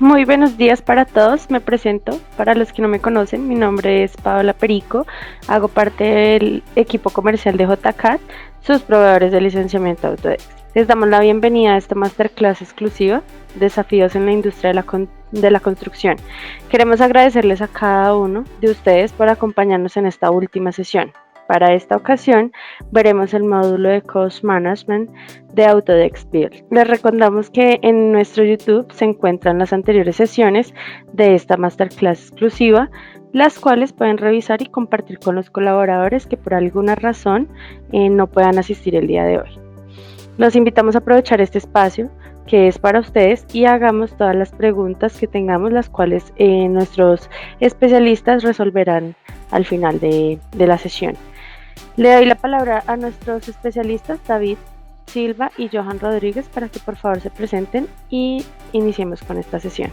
Muy buenos días para todos, me presento. Para los que no me conocen, mi nombre es Paola Perico, hago parte del equipo comercial de JCAT, sus proveedores de licenciamiento Autodesk. Les damos la bienvenida a esta masterclass exclusiva, Desafíos en la industria de la construcción. Queremos agradecerles a cada uno de ustedes por acompañarnos en esta última sesión. Para esta ocasión veremos el módulo de Cost Management de Autodesk Build. Les recordamos que en nuestro YouTube se encuentran las anteriores sesiones de esta masterclass exclusiva, las cuales pueden revisar y compartir con los colaboradores que por alguna razón no puedan asistir el día de hoy. Los invitamos a aprovechar este espacio que es para ustedes y hagamos todas las preguntas que tengamos, las cuales nuestros especialistas resolverán al final de la sesión. Le doy la palabra a nuestros especialistas David Silva y Johan Rodríguez para que por favor se presenten y iniciemos con esta sesión.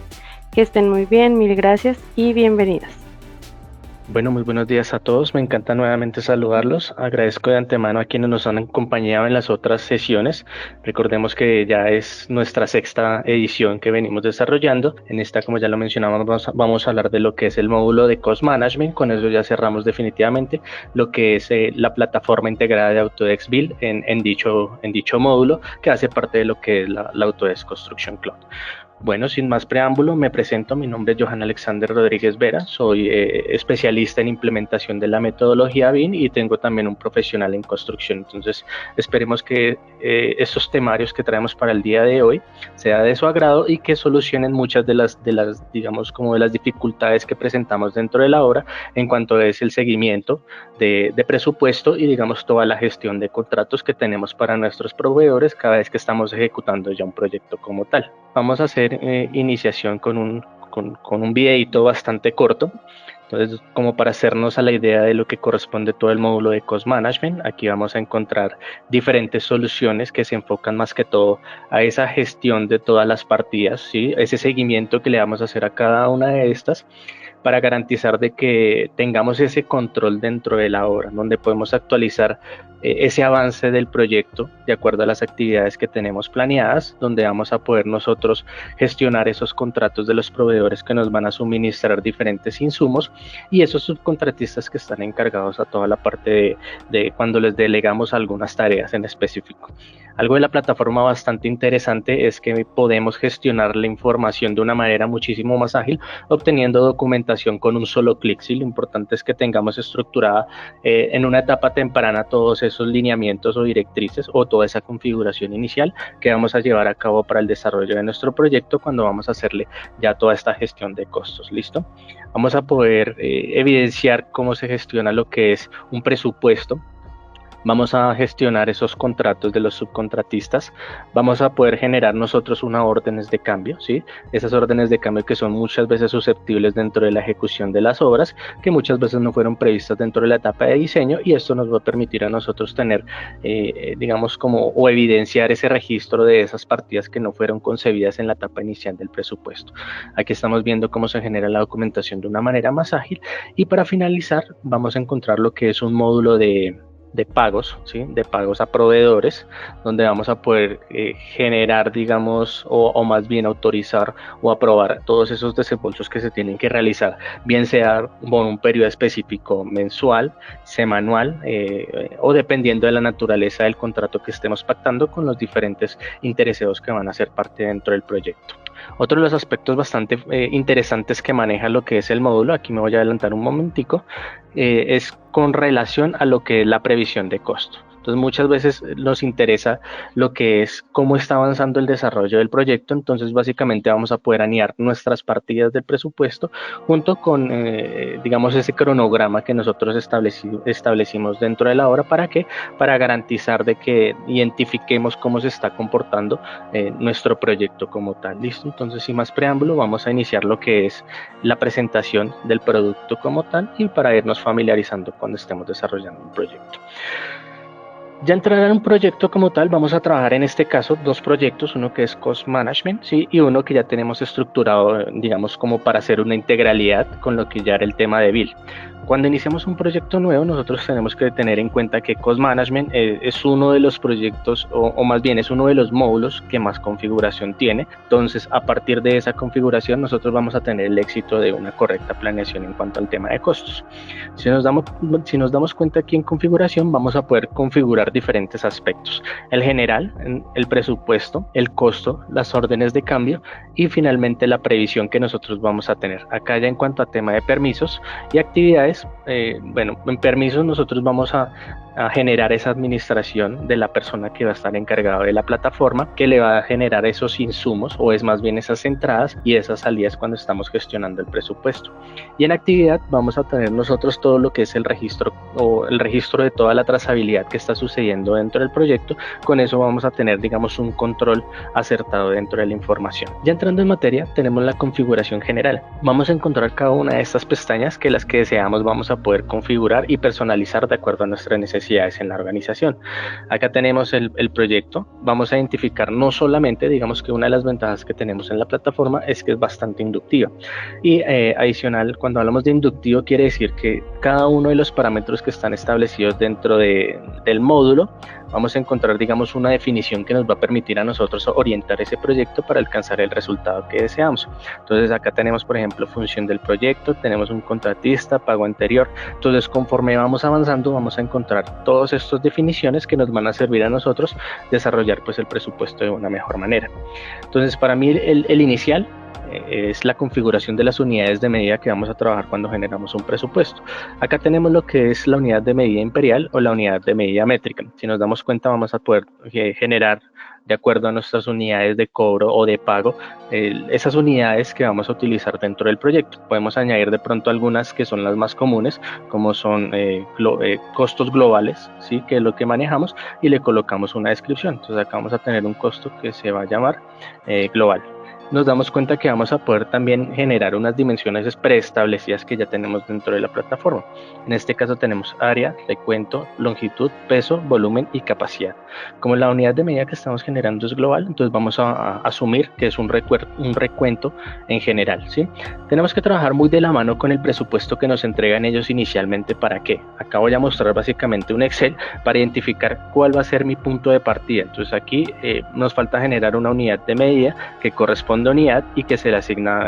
Que estén muy bien, mil gracias y bienvenidos. Bueno, muy buenos días a todos. Me encanta nuevamente saludarlos. Agradezco de antemano a quienes nos han acompañado en las otras sesiones. Recordemos que ya es nuestra sexta edición que venimos desarrollando. En esta, como ya lo mencionamos, vamos a hablar de lo que es el módulo de Cost Management. Con eso ya cerramos definitivamente lo que es la plataforma integrada de Autodesk Build en dicho módulo, que hace parte de lo que es la Autodesk Construction Cloud. Bueno, sin más preámbulo, me presento. Mi nombre es Johan Alexander Rodríguez Vera, soy especialista en implementación de la metodología BIM y tengo también un profesional en construcción. Entonces, esperemos que estos temarios que traemos para el día de hoy sea de su agrado y que solucionen muchas de las digamos, como de las dificultades que presentamos dentro de la obra en cuanto es el seguimiento de presupuesto y, digamos, toda la gestión de contratos que tenemos para nuestros proveedores cada vez que estamos ejecutando ya un proyecto como tal. Vamos a hacer iniciación con un videito bastante corto. Entonces, como para hacernos a la idea de lo que corresponde todo el módulo de Cost Management, aquí vamos a encontrar diferentes soluciones que se enfocan más que todo a esa gestión de todas las partidas, ¿sí? Ese seguimiento que le vamos a hacer a cada una de estas para garantizar de que tengamos ese control dentro de la obra, donde podemos actualizar ese avance del proyecto de acuerdo a las actividades que tenemos planeadas, donde vamos a poder nosotros gestionar esos contratos de los proveedores que nos van a suministrar diferentes insumos y esos subcontratistas que están encargados a toda la parte de cuando les delegamos algunas tareas en específico. Algo de la plataforma bastante interesante es que podemos gestionar la información de una manera muchísimo más ágil, obteniendo documentación con un solo clic. ¿Sí? Lo importante es que tengamos estructurada en una etapa temprana todos esos lineamientos o directrices o toda esa configuración inicial que vamos a llevar a cabo para el desarrollo de nuestro proyecto cuando vamos a hacerle ya toda esta gestión de costos. ¿Listo? Vamos a poder evidenciar cómo se gestiona lo que es un presupuesto. Vamos a gestionar esos contratos de los subcontratistas, vamos a poder generar nosotros unas órdenes de cambio, ¿sí? Esas órdenes de cambio que son muchas veces susceptibles dentro de la ejecución de las obras, que muchas veces no fueron previstas dentro de la etapa de diseño, y esto nos va a permitir a nosotros tener, digamos, o evidenciar ese registro de esas partidas que no fueron concebidas en la etapa inicial del presupuesto. Aquí estamos viendo cómo se genera la documentación de una manera más ágil, y para finalizar vamos a encontrar lo que es un módulo de pagos, ¿sí? De pagos a proveedores, donde vamos a poder generar, digamos, o más bien autorizar o aprobar todos esos desembolsos que se tienen que realizar, bien sea por un periodo específico mensual, semanal, o dependiendo de la naturaleza del contrato que estemos pactando con los diferentes interesados que van a ser parte dentro del proyecto. Otro de los aspectos bastante interesantes que maneja lo que es el módulo, aquí me voy a adelantar un momentico, es con relación a lo que es la previsión de costo. Entonces muchas veces nos interesa lo que es cómo está avanzando el desarrollo del proyecto, entonces básicamente vamos a poder aniar nuestras partidas del presupuesto junto con, digamos, ese cronograma que nosotros establecimos dentro de la obra. ¿Para qué? Para garantizar de que identifiquemos cómo se está comportando nuestro proyecto como tal. ¿Listo? Entonces, sin más preámbulo, vamos a iniciar lo que es la presentación del producto como tal y para irnos familiarizando cuando estemos desarrollando un proyecto. Ya entrar en un proyecto como tal, vamos a trabajar en este caso dos proyectos, uno que es Cost Management, ¿sí? Y uno que ya tenemos estructurado, digamos, como para hacer una integralidad con lo que ya era el tema de Bill. Cuando iniciamos un proyecto nuevo, nosotros tenemos que tener en cuenta que Cost Management es uno de los proyectos, o más bien es uno de los módulos que más configuración tiene. Entonces, a partir de esa configuración, nosotros vamos a tener el éxito de una correcta planeación en cuanto al tema de costos. Si nos damos cuenta aquí en configuración, vamos a poder configurar diferentes aspectos: el general, el presupuesto, el costo, las órdenes de cambio y finalmente la previsión que nosotros vamos a tener. Acá ya en cuanto a tema de permisos y actividades, bueno, en permisos nosotros vamos a generar esa administración de la persona que va a estar encargada de la plataforma, que le va a generar esos insumos, o es más bien esas entradas y esas salidas cuando estamos gestionando el presupuesto. Y en actividad vamos a tener nosotros todo lo que es el registro, o el registro de toda la trazabilidad que está sucediendo dentro del proyecto. Con eso vamos a tener, digamos, un control acertado dentro de la información. Ya entrando en materia, tenemos la configuración general. Vamos a encontrar cada una de estas pestañas, que las que deseamos vamos a poder configurar y personalizar de acuerdo a nuestras necesidades en la organización. Acá tenemos el proyecto. Vamos a identificar no solamente, digamos que una de las ventajas que tenemos en la plataforma es que es bastante inductiva, y adicional, cuando hablamos de inductivo, quiere decir que cada uno de los parámetros que están establecidos dentro del módulo, vamos a encontrar, digamos, una definición que nos va a permitir a nosotros orientar ese proyecto para alcanzar el resultado que deseamos. Entonces acá tenemos, por ejemplo, función del proyecto, tenemos un contratista, pago anterior. Entonces, conforme vamos avanzando, vamos a encontrar todas estas definiciones que nos van a servir a nosotros desarrollar pues el presupuesto de una mejor manera. Entonces, para mí el inicial es la configuración de las unidades de medida que vamos a trabajar cuando generamos un presupuesto. Acá tenemos lo que es la unidad de medida imperial o la unidad de medida métrica. Si nos damos cuenta, vamos a poder generar, de acuerdo a nuestras unidades de cobro o de pago, esas unidades que vamos a utilizar dentro del proyecto. Podemos añadir de pronto algunas que son las más comunes, como son costos globales, ¿sí? Que es lo que manejamos, y le colocamos una descripción. Entonces acá vamos a tener un costo que se va a llamar global. Nos damos cuenta que vamos a poder también generar unas dimensiones preestablecidas que ya tenemos dentro de la plataforma. En este caso tenemos área, recuento, longitud, peso, volumen y capacidad. Como la unidad de medida que estamos generando es global, entonces vamos a asumir que es un recuento en general, ¿sí? Tenemos que trabajar muy de la mano con el presupuesto que nos entregan ellos inicialmente. ¿Para qué? Acá voy a mostrar básicamente un Excel para identificar cuál va a ser mi punto de partida. Entonces aquí nos falta generar una unidad de medida que corresponde a unidad y que se le asigna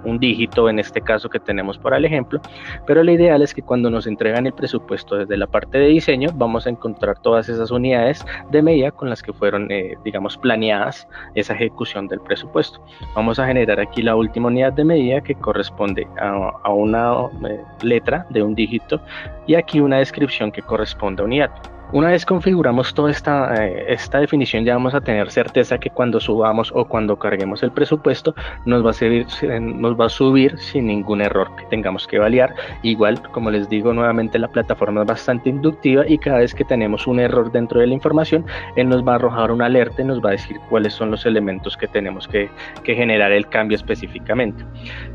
un dígito, en este caso que tenemos para el ejemplo. Pero lo ideal es que cuando nos entregan el presupuesto desde la parte de diseño, vamos a encontrar todas esas unidades de medida con las que fueron, digamos, planeadas esa ejecución del presupuesto. Vamos a generar aquí la última unidad de medida, que corresponde a una letra de un dígito, y aquí una descripción que corresponde a unidad. Una vez configuramos toda esta definición, ya vamos a tener certeza que cuando subamos o cuando carguemos el presupuesto nos va a subir sin ningún error que tengamos que validar. Igual, como les digo nuevamente, la plataforma es bastante inductiva, y cada vez que tenemos un error dentro de la información, él nos va a arrojar una alerta y nos va a decir cuáles son los elementos que tenemos que generar el cambio específicamente.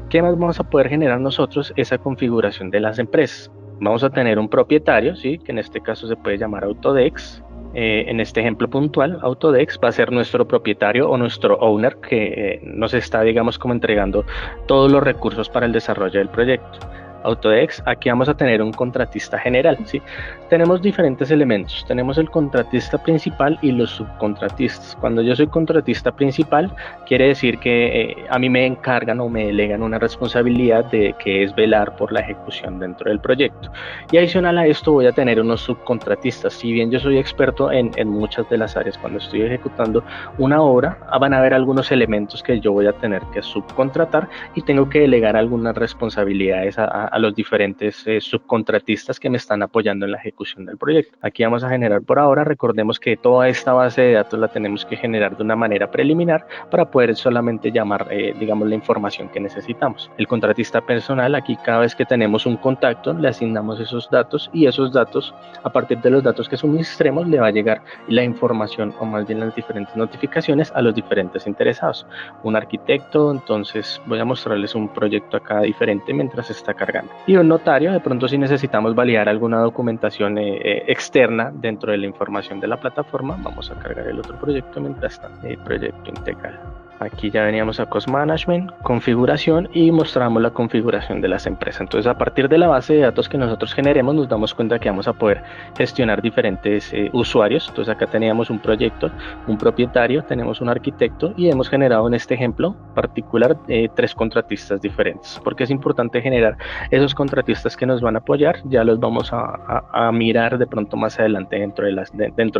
¿Qué más vamos a poder generar nosotros? Esa configuración de las empresas. Vamos a tener un propietario, ¿sí? Que en este caso se puede llamar Autodex. En este ejemplo puntual, Autodex va a ser nuestro propietario o nuestro owner, que nos está, digamos, como entregando todos los recursos para el desarrollo del proyecto. Autodex, aquí vamos a tener un contratista general, ¿sí? Tenemos diferentes elementos, tenemos el contratista principal y los subcontratistas. Cuando yo soy contratista principal, quiere decir que a mí me encargan o me delegan una responsabilidad que es velar por la ejecución dentro del proyecto. Y adicional a esto voy a tener unos subcontratistas. Si bien yo soy experto en muchas de las áreas, cuando estoy ejecutando una obra, van a haber algunos elementos que yo voy a tener que subcontratar, y tengo que delegar algunas responsabilidades a los diferentes subcontratistas que me están apoyando en la ejecución del proyecto. Aquí vamos a generar por ahora. Recordemos que toda esta base de datos la tenemos que generar de una manera preliminar para poder solamente llamar, digamos, la información que necesitamos. El contratista personal, aquí cada vez que tenemos un contacto le asignamos esos datos, y esos datos, a partir de los datos que suministremos, le va a llegar la información, o más bien las diferentes notificaciones, a los diferentes interesados. Un arquitecto, entonces voy a mostrarles un proyecto acá diferente mientras se está cargando. cambio. Y un notario, de pronto si necesitamos validar alguna documentación externa dentro de la información de la plataforma, vamos a cargar el otro proyecto mientras tanto, el proyecto integral. Aquí ya veníamos a Cost Management, configuración y mostramos la configuración de las empresas. Entonces, a partir de la base de datos que nosotros generemos, nos damos cuenta que vamos a poder gestionar diferentes usuarios. Entonces, acá teníamos un proyecto, un propietario, tenemos un arquitecto y hemos generado en este ejemplo particular 3 contratistas diferentes. Porque es importante generar esos contratistas que nos van a apoyar. Ya los vamos a mirar de pronto más adelante dentro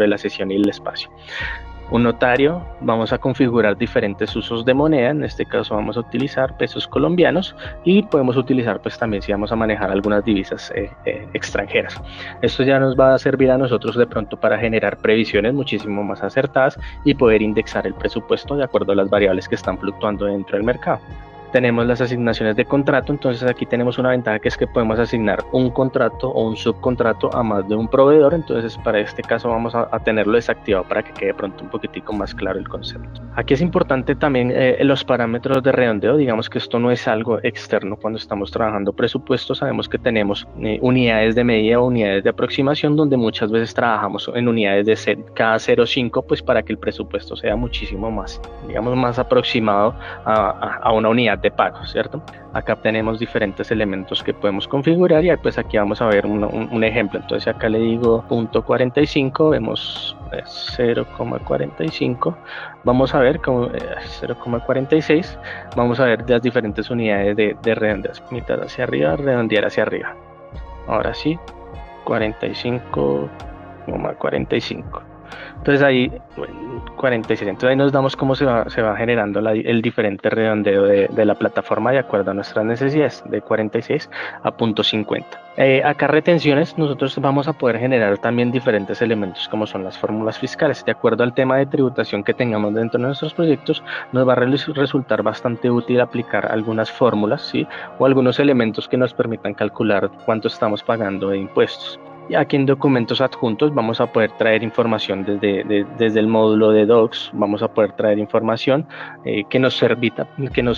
de la sesión y el espacio. Un notario, vamos a configurar diferentes usos de moneda, en este caso vamos a utilizar pesos colombianos y podemos utilizar pues también si vamos a manejar algunas divisas extranjeras. Esto ya nos va a servir a nosotros de pronto para generar previsiones muchísimo más acertadas y poder indexar el presupuesto de acuerdo a las variables que están fluctuando dentro del mercado. Tenemos las asignaciones de contrato, entonces aquí tenemos una ventaja que es que podemos asignar un contrato o un subcontrato a más de un proveedor, entonces para este caso vamos a tenerlo desactivado para que quede pronto un poquitico más claro el concepto. Aquí es importante también los parámetros de redondeo, digamos que esto no es algo externo cuando estamos trabajando presupuestos, sabemos que tenemos unidades de medida o unidades de aproximación donde muchas veces trabajamos en unidades de cada 0,5 pues para que el presupuesto sea muchísimo más, digamos más aproximado a una unidad de pago, ¿cierto? Acá tenemos diferentes elementos que podemos configurar y pues aquí vamos a ver un ejemplo. Entonces acá le digo .45, vemos 0,45, vamos a ver como 0,46, vamos a ver las diferentes unidades de redondear, mitad hacia arriba, redondear hacia arriba. Ahora sí, 45,45. Entonces ahí 46, entonces ahí nos damos cómo se va generando el diferente redondeo de la plataforma de acuerdo a nuestras necesidades, de 46 a .50. Acá retenciones, nosotros vamos a poder generar también diferentes elementos como son las fórmulas fiscales. De acuerdo al tema de tributación que tengamos dentro de nuestros proyectos, nos va a resultar bastante útil aplicar algunas fórmulas, ¿sí? O algunos elementos que nos permitan calcular cuánto estamos pagando de impuestos. Y aquí en documentos adjuntos vamos a poder traer información desde el módulo de docs, vamos a poder traer información que nos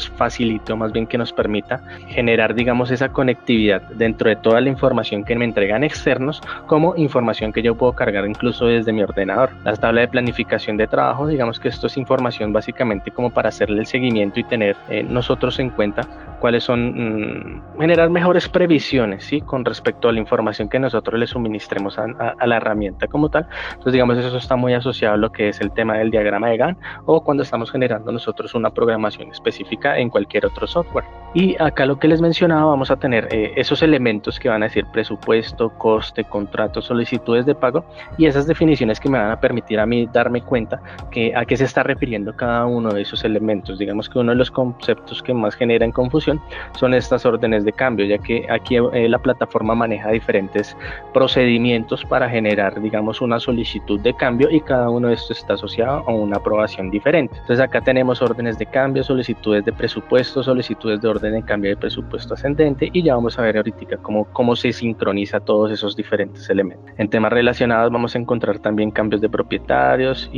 facilite o más bien que nos permita generar digamos esa conectividad dentro de toda la información que me entregan externos como información que yo puedo cargar incluso desde mi ordenador. La tabla de planificación de trabajo, digamos que esto es información básicamente como para hacerle el seguimiento y tener nosotros en cuenta cuáles son, generar mejores previsiones, ¿sí? Con respecto a la información que nosotros les suministremos a la herramienta como tal. Entonces digamos eso está muy asociado a lo que es el tema del diagrama de Gantt o cuando estamos generando nosotros una programación específica en cualquier otro software. Y acá lo que les mencionaba, vamos a tener esos elementos que van a decir presupuesto, coste, contrato, solicitudes de pago y esas definiciones que me van a permitir a mí darme cuenta a qué se está refiriendo cada uno de esos elementos. Digamos que uno de los conceptos que más generan confusión son estas órdenes de cambio, ya que aquí la plataforma maneja diferentes procedimientos para generar, digamos, una solicitud de cambio y cada uno de estos está asociado a una aprobación diferente. Entonces acá tenemos órdenes de cambio, solicitudes de presupuesto, solicitudes de orden de cambio de presupuesto ascendente y ya vamos a ver ahorita cómo se sincroniza todos esos diferentes elementos. En temas relacionados vamos a encontrar también cambios de propietarios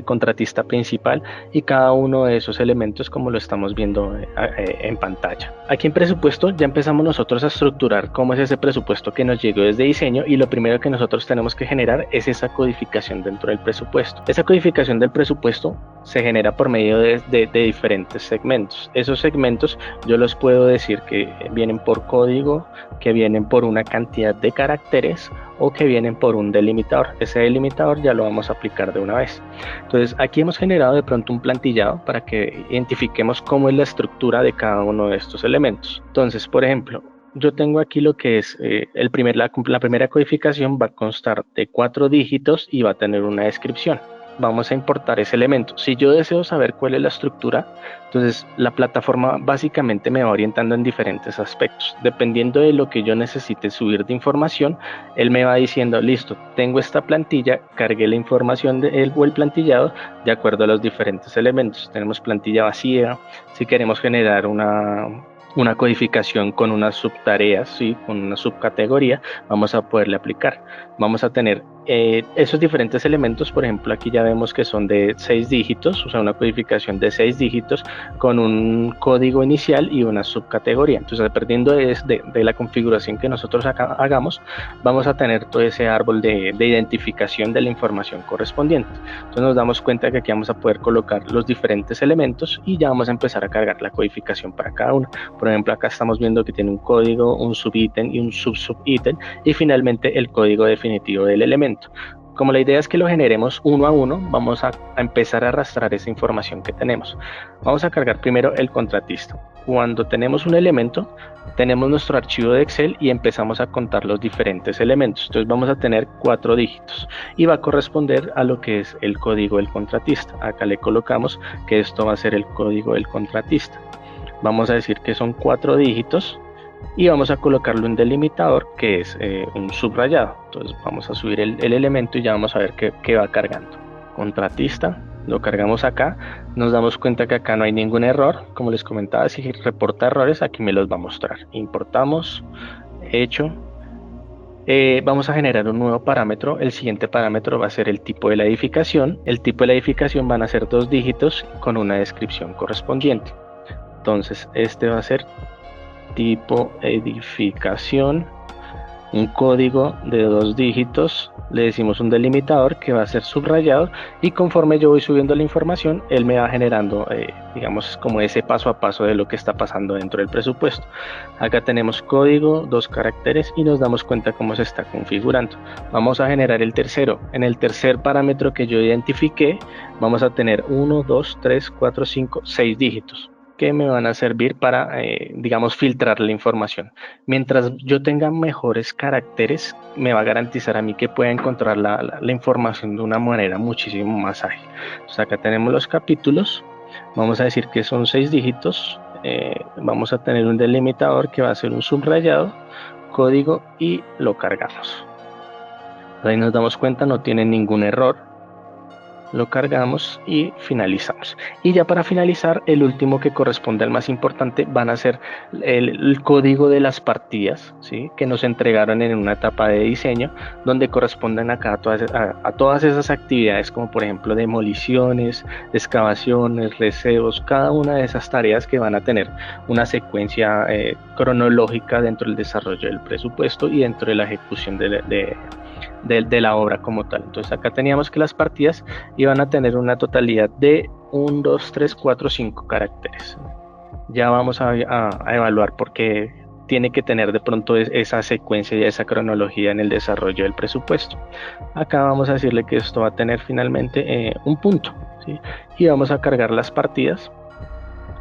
contratista principal y cada uno de esos elementos como lo estamos viendo en pantalla. Aquí en presupuesto ya empezamos nosotros a estructurar cómo es ese presupuesto que nos llegó desde diseño y lo primero que nosotros tenemos que generar es esa codificación dentro del presupuesto. Esa codificación del presupuesto se genera por medio de diferentes segmentos. Esos segmentos yo los puedo decir que vienen por código, que vienen por una cantidad de caracteres o que vienen por un delimitador. Ese delimitador ya lo vamos a aplicar de una vez. Entonces aquí hemos generado de pronto un plantillado para que identifiquemos cómo es la estructura de cada uno de estos elementos. Entonces, por ejemplo, yo tengo aquí lo que es la primera codificación va a constar de 4 dígitos y va a tener una descripción. Vamos a importar ese elemento. Si yo deseo saber cuál es la estructura, entonces la plataforma básicamente me va orientando en diferentes aspectos. Dependiendo de lo que yo necesite subir de información, él me va diciendo, listo, tengo esta plantilla, cargué la información o el plantillado de acuerdo a los diferentes elementos. Tenemos plantilla vacía, si queremos generar una codificación con unas subtareas, ¿sí? Con una subcategoría, vamos a poderle aplicar. Vamos a tener Esos diferentes elementos, por ejemplo, aquí ya vemos que son de 6 dígitos, o sea, una codificación de 6 dígitos con un código inicial y una subcategoría. Entonces, dependiendo de la configuración que nosotros hagamos, vamos a tener todo ese árbol de identificación de la información correspondiente. Entonces, nos damos cuenta que aquí vamos a poder colocar los diferentes elementos y ya vamos a empezar a cargar la codificación para cada uno. Por ejemplo, acá estamos viendo que tiene un código, un subítem y un subsubítem, y finalmente el código definitivo del elemento. Como la idea es que lo generemos uno a uno, vamos a empezar a arrastrar esa información que tenemos. Vamos a cargar primero el contratista. Cuando tenemos un elemento, tenemos nuestro archivo de Excel y empezamos a contar los diferentes elementos. Entonces vamos a tener 4 dígitos y va a corresponder a lo que es el código del contratista. Acá le colocamos que esto va a ser el código del contratista. Vamos a decir que son 4 dígitos. Y vamos a colocarle un delimitador que es un subrayado. Entonces vamos a subir el elemento y ya vamos a ver qué va cargando. Contratista, lo cargamos acá, nos damos cuenta que acá no hay ningún error. Como les comentaba, si reporta errores, aquí me los va a mostrar. Importamos, hecho. Vamos a generar un nuevo parámetro. El siguiente parámetro va a ser el tipo de la edificación. El tipo de la edificación van a ser 2 dígitos con una descripción correspondiente. Entonces este va a ser tipo edificación, un código de 2 dígitos, le decimos un delimitador que va a ser subrayado, y conforme yo voy subiendo la información, él me va generando, digamos, como ese paso a paso de lo que está pasando dentro del presupuesto. Acá tenemos código, 2 caracteres, y nos damos cuenta cómo se está configurando. Vamos a generar el tercero. En el tercer parámetro que yo identifiqué, vamos a tener 1, 2, 3, 4, 5, 6 dígitos. Que me van a servir para, digamos, filtrar la información. Mientras yo tenga mejores caracteres, me va a garantizar a mí que pueda encontrar la información de una manera muchísimo más ágil. Entonces acá tenemos los capítulos, vamos a decir que son 6 dígitos, vamos a tener un delimitador que va a ser un subrayado, código, y lo cargamos. Ahí nos damos cuenta, no tiene ningún error. Lo cargamos y finalizamos. Y ya para finalizar, el último que corresponde al más importante van a ser el código de las partidas, ¿sí? Que nos entregaron en una etapa de diseño, donde corresponden acá a todas esas actividades, como por ejemplo demoliciones, excavaciones, receos, cada una de esas tareas que van a tener una secuencia cronológica dentro del desarrollo del presupuesto y dentro de la ejecución de la obra como tal. Entonces acá teníamos que las partidas iban a tener una totalidad de 1, 2, 3, 4, 5 caracteres. Ya vamos a evaluar por qué tiene que tener de pronto esa secuencia y esa cronología en el desarrollo del presupuesto. Acá vamos a decirle que esto va a tener finalmente un punto, ¿sí? Y vamos a cargar las partidas.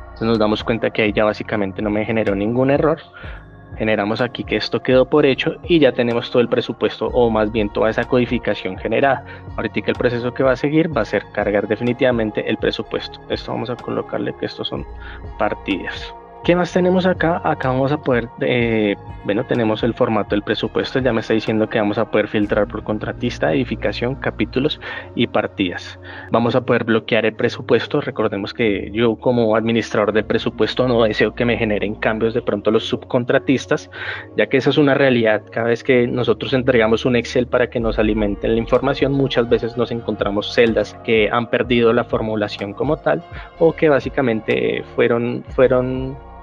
Entonces nos damos cuenta que ahí ya básicamente no me generó ningún error. Generamos aquí que esto quedó por hecho y ya tenemos todo el presupuesto, o más bien toda esa codificación generada. Ahorita el proceso que va a seguir va a ser cargar definitivamente el presupuesto. Esto vamos a colocarle que estos son partidas. ¿Qué más tenemos acá? Acá vamos a poder, bueno, tenemos el formato del presupuesto, ya me está diciendo que vamos a poder filtrar por contratista, edificación, capítulos y partidas. Vamos a poder bloquear el presupuesto. Recordemos que yo como administrador del presupuesto no deseo que me generen cambios de pronto los subcontratistas, ya que esa es una realidad. Cada vez que nosotros entregamos un Excel para que nos alimenten la información, muchas veces nos encontramos celdas que han perdido la formulación como tal, o que básicamente fueron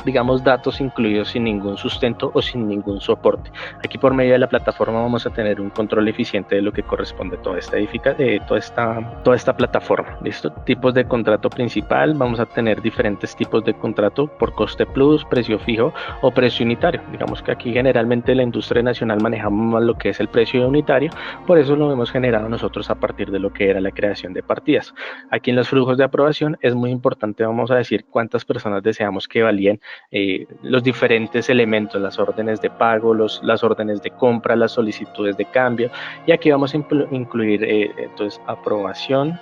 digamos, datos incluidos sin ningún sustento o sin ningún soporte. Aquí por medio de la plataforma vamos a tener un control eficiente de lo que corresponde a toda esta plataforma. ¿Listo? Tipos de contrato principal, vamos a tener diferentes tipos de contrato por coste plus, precio fijo o precio unitario. Digamos que aquí generalmente la industria nacional manejamos más lo que es el precio unitario, por eso lo hemos generado nosotros a partir de lo que era la creación de partidas. Aquí en los flujos de aprobación es muy importante, vamos a decir cuántas personas deseamos que valían los diferentes elementos, las órdenes de pago, las órdenes de compra, las solicitudes de cambio, y aquí vamos a incluir entonces aprobación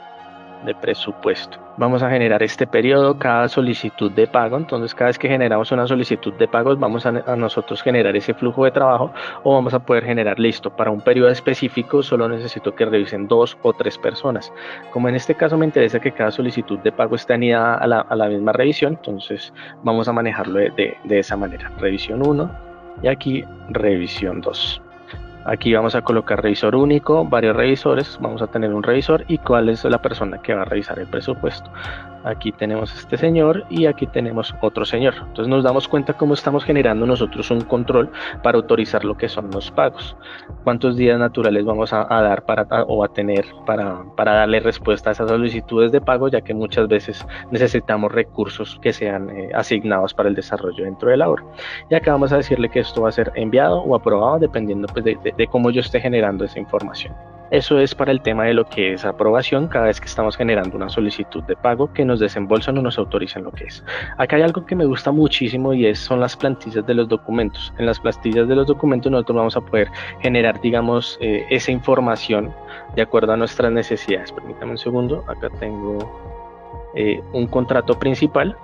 de presupuesto. Vamos a generar este periodo, cada solicitud de pago. Entonces cada vez que generamos una solicitud de pagos vamos a nosotros generar ese flujo de trabajo, o vamos a poder generar, listo, para un periodo específico solo necesito que revisen 2 o 3 personas. Como en este caso me interesa que cada solicitud de pago esté unida a la misma revisión, entonces vamos a manejarlo de esa manera. Revisión 1 y aquí revisión 2. Aquí vamos a colocar revisor único, varios revisores, vamos a tener un revisor y cuál es la persona que va a revisar el presupuesto. Aquí tenemos este señor y aquí tenemos otro señor. Entonces nos damos cuenta cómo estamos generando nosotros un control para autorizar lo que son los pagos. Cuántos días naturales vamos a dar o a tener para darle respuesta a esas solicitudes de pago, ya que muchas veces necesitamos recursos que sean asignados para el desarrollo dentro de la obra. Y acá vamos a decirle que esto va a ser enviado o aprobado dependiendo pues, de cómo yo esté generando esa información. Eso es para el tema de lo que es aprobación cada vez que estamos generando una solicitud de pago que nos desembolsan o nos autorizan lo que es. Acá hay algo que me gusta muchísimo y son las plantillas de los documentos. En las plantillas de los documentos nosotros vamos a poder generar, digamos, esa información de acuerdo a nuestras necesidades. Permítame un segundo, acá tengo un contrato principal.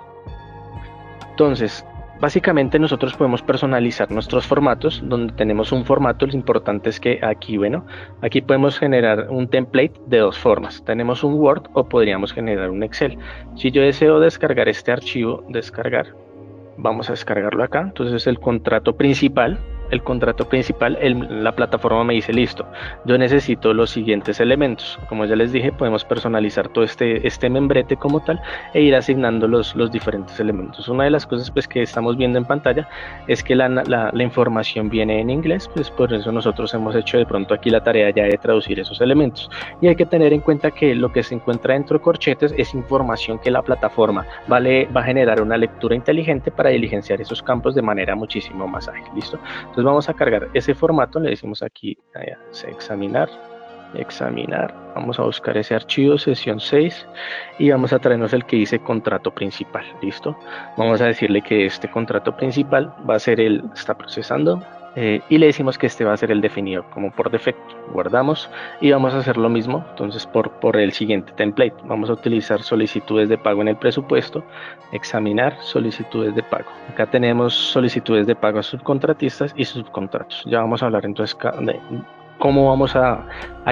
Entonces, básicamente nosotros podemos personalizar nuestros formatos, donde tenemos un formato. Lo importante es que aquí, bueno, aquí podemos generar un template de dos formas. Tenemos un Word o podríamos generar un Excel. Si yo deseo descargar este archivo, vamos a descargarlo acá. Entonces el contrato principal, la plataforma me dice listo, yo necesito los siguientes elementos. Como ya les dije, podemos personalizar todo este membrete como tal e ir asignando los diferentes elementos. Una de las cosas pues que estamos viendo en pantalla es que la información viene en inglés, pues por eso nosotros hemos hecho de pronto aquí la tarea ya de traducir esos elementos. Y hay que tener en cuenta que lo que se encuentra dentro de corchetes es información que la plataforma va a generar una lectura inteligente para diligenciar esos campos de manera muchísimo más ágil. ¿Listo? Entonces vamos a cargar ese formato, le decimos aquí examinar, vamos a buscar ese archivo, sesión 6, y vamos a traernos el que dice contrato principal. ¿Listo? Vamos a decirle que este contrato principal va a ser está procesando, y le decimos que este va a ser el definido como por defecto. Guardamos y vamos a hacer lo mismo entonces por el siguiente template. Vamos a utilizar solicitudes de pago en el presupuesto, examinar solicitudes de pago. Acá tenemos solicitudes de pago a subcontratistas y subcontratos. Ya vamos a hablar entonces de cómo vamos a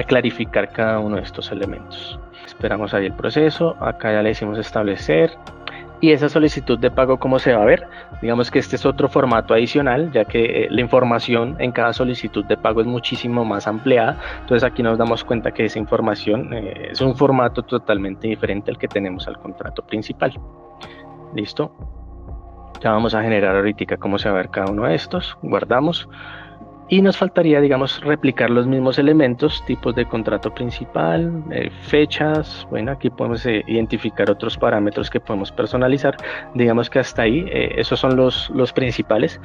clarificar cada uno de estos elementos. Esperamos ahí el proceso, acá ya le decimos establecer. Y esa solicitud de pago, ¿cómo se va a ver? Digamos que este es otro formato adicional, ya que la información en cada solicitud de pago es muchísimo más ampliada. Entonces aquí nos damos cuenta que esa información es un formato totalmente diferente al que tenemos al contrato principal. ¿Listo? Ya vamos a generar ahorita cómo se va a ver cada uno de estos. Guardamos. Y nos faltaría, digamos, replicar los mismos elementos, tipos de contrato principal, fechas. Bueno, aquí podemos identificar otros parámetros que podemos personalizar. Digamos que hasta ahí, esos son los principales.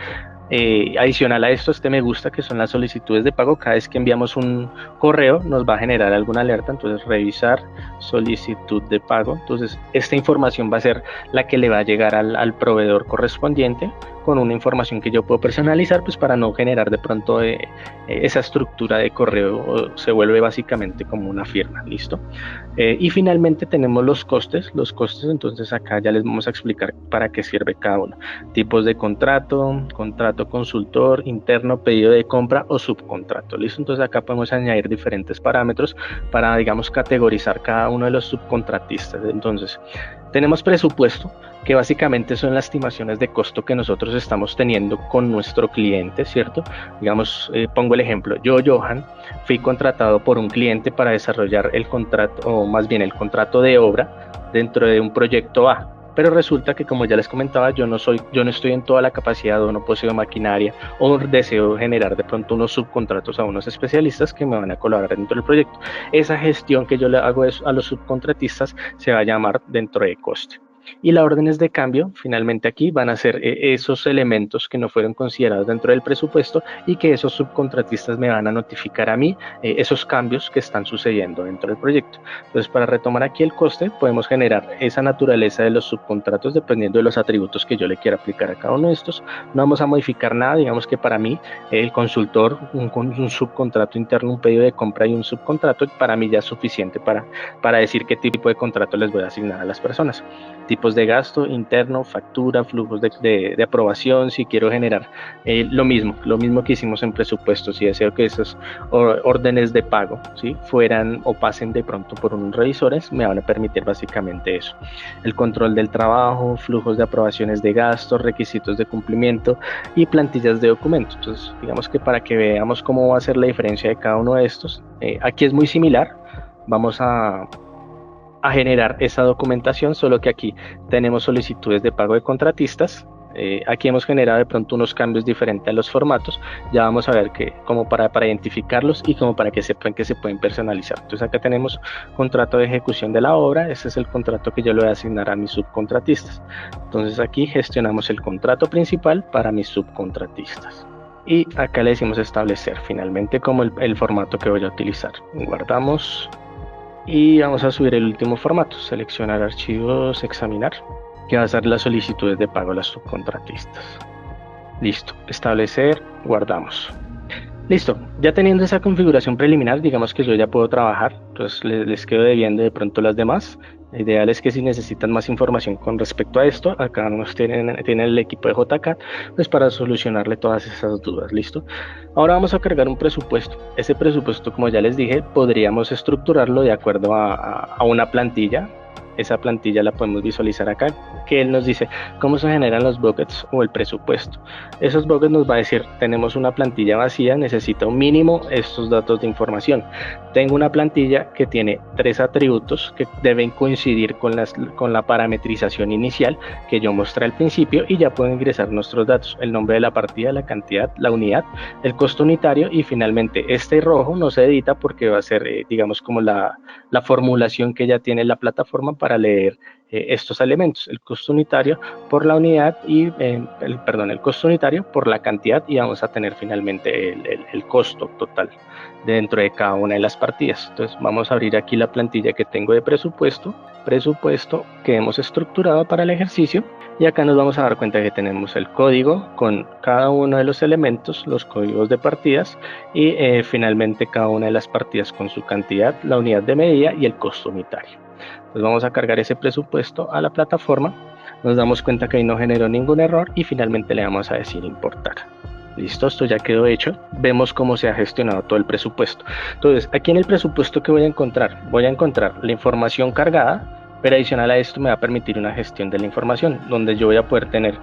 Adicional a esto, me gusta, que son las solicitudes de pago. Cada vez que enviamos un correo nos va a generar alguna alerta. Entonces revisar solicitud de pago. Entonces esta información va a ser la que le va a llegar al proveedor correspondiente, con una información que yo puedo personalizar, pues para no generar de pronto esa estructura de correo. Se vuelve básicamente como una firma. Listo. Y finalmente tenemos los costes. Entonces acá ya les vamos a explicar para qué sirve cada uno. Tipos de contrato consultor, interno, pedido de compra o subcontrato. ¿Listo? Entonces acá podemos añadir diferentes parámetros para, digamos, categorizar cada uno de los subcontratistas. Entonces tenemos presupuesto, que básicamente son las estimaciones de costo que nosotros estamos teniendo con nuestro cliente, ¿cierto? Digamos, pongo el ejemplo, yo, Johan, fui contratado por un cliente para desarrollar el contrato, o más bien el contrato de obra dentro de un proyecto A. Pero resulta que, como ya les comentaba, yo no estoy en toda la capacidad, o no poseo maquinaria, o deseo generar de pronto unos subcontratos a unos especialistas que me van a colaborar dentro del proyecto. Esa gestión que yo le hago a los subcontratistas se va a llamar dentro de coste. Y las órdenes de cambio, finalmente aquí van a ser esos elementos que no fueron considerados dentro del presupuesto y que esos subcontratistas me van a notificar a mí esos cambios que están sucediendo dentro del proyecto. Entonces, para retomar aquí el coste, podemos generar esa naturaleza de los subcontratos dependiendo de los atributos que yo le quiera aplicar a cada uno de estos. No vamos a modificar nada. Digamos que para mí el consultor, un subcontrato interno, un pedido de compra y un subcontrato, para mí ya es suficiente para decir qué tipo de contrato les voy a asignar a las personas. tipos de gasto, interno, factura, flujos de aprobación, si quiero generar lo mismo que hicimos en presupuesto, si deseo que esos órdenes de pago, ¿sí?, fueran o pasen de pronto por unos revisores, me van a permitir básicamente eso. El control del trabajo, flujos de aprobaciones de gastos, requisitos de cumplimiento y plantillas de documentos. Entonces, digamos que para que veamos cómo va a ser la diferencia de cada uno de estos, aquí es muy similar. Vamos a generar esa documentación, solo que aquí tenemos solicitudes de pago de contratistas. Aquí hemos generado de pronto unos cambios diferentes a los formatos. Ya vamos a ver que como para identificarlos y como para que sepan que se pueden personalizar. Entonces acá tenemos contrato de ejecución de la obra. Este es el contrato que yo le voy a asignar a mis subcontratistas. Entonces aquí gestionamos el contrato principal para mis subcontratistas. Y acá le decimos establecer finalmente como el formato que voy a utilizar. Guardamos y vamos a subir el último formato. Seleccionar archivos, examinar, que va a ser las solicitudes de pago a las subcontratistas. Listo, establecer, guardamos. Listo, ya teniendo esa configuración preliminar, digamos que yo ya puedo trabajar. Entonces les quedo debiendo de pronto las demás. Lo ideal es que si necesitan más información con respecto a esto, acá nos tienen el equipo de JK pues para solucionarle todas esas dudas. Listo. Ahora vamos a cargar un presupuesto. Ese presupuesto, como ya les dije, podríamos estructurarlo de acuerdo a una plantilla. Esa plantilla la podemos visualizar acá, que él nos dice cómo se generan los buckets o el presupuesto. Esos buckets nos va a decir, tenemos una plantilla vacía, necesito mínimo estos datos de información. Tengo una plantilla que tiene 3 atributos que deben coincidir con la parametrización inicial que yo mostré al principio, y ya puedo ingresar nuestros datos, el nombre de la partida, la cantidad, la unidad, el costo unitario, y finalmente este rojo no se edita porque va a ser digamos como la formulación que ya tiene la plataforma para leer estos elementos, el costo unitario por la unidad y el costo unitario por la cantidad, y vamos a tener finalmente el costo total dentro de cada una de las partidas. Entonces vamos a abrir aquí la plantilla que tengo de presupuesto que hemos estructurado para el ejercicio, y acá nos vamos a dar cuenta que tenemos el código con cada uno de los elementos, los códigos de partidas, y finalmente cada una de las partidas con su cantidad, la unidad de medida y el costo unitario. Entonces vamos a cargar ese presupuesto a la plataforma, nos damos cuenta que ahí no generó ningún error y finalmente le vamos a decir importar. Listo, esto ya quedó hecho. Vemos cómo se ha gestionado todo el presupuesto. Entonces, aquí en el presupuesto, ¿qué voy a encontrar? Voy a encontrar la información cargada, pero adicional a esto me va a permitir una gestión de la información, donde yo voy a poder tener,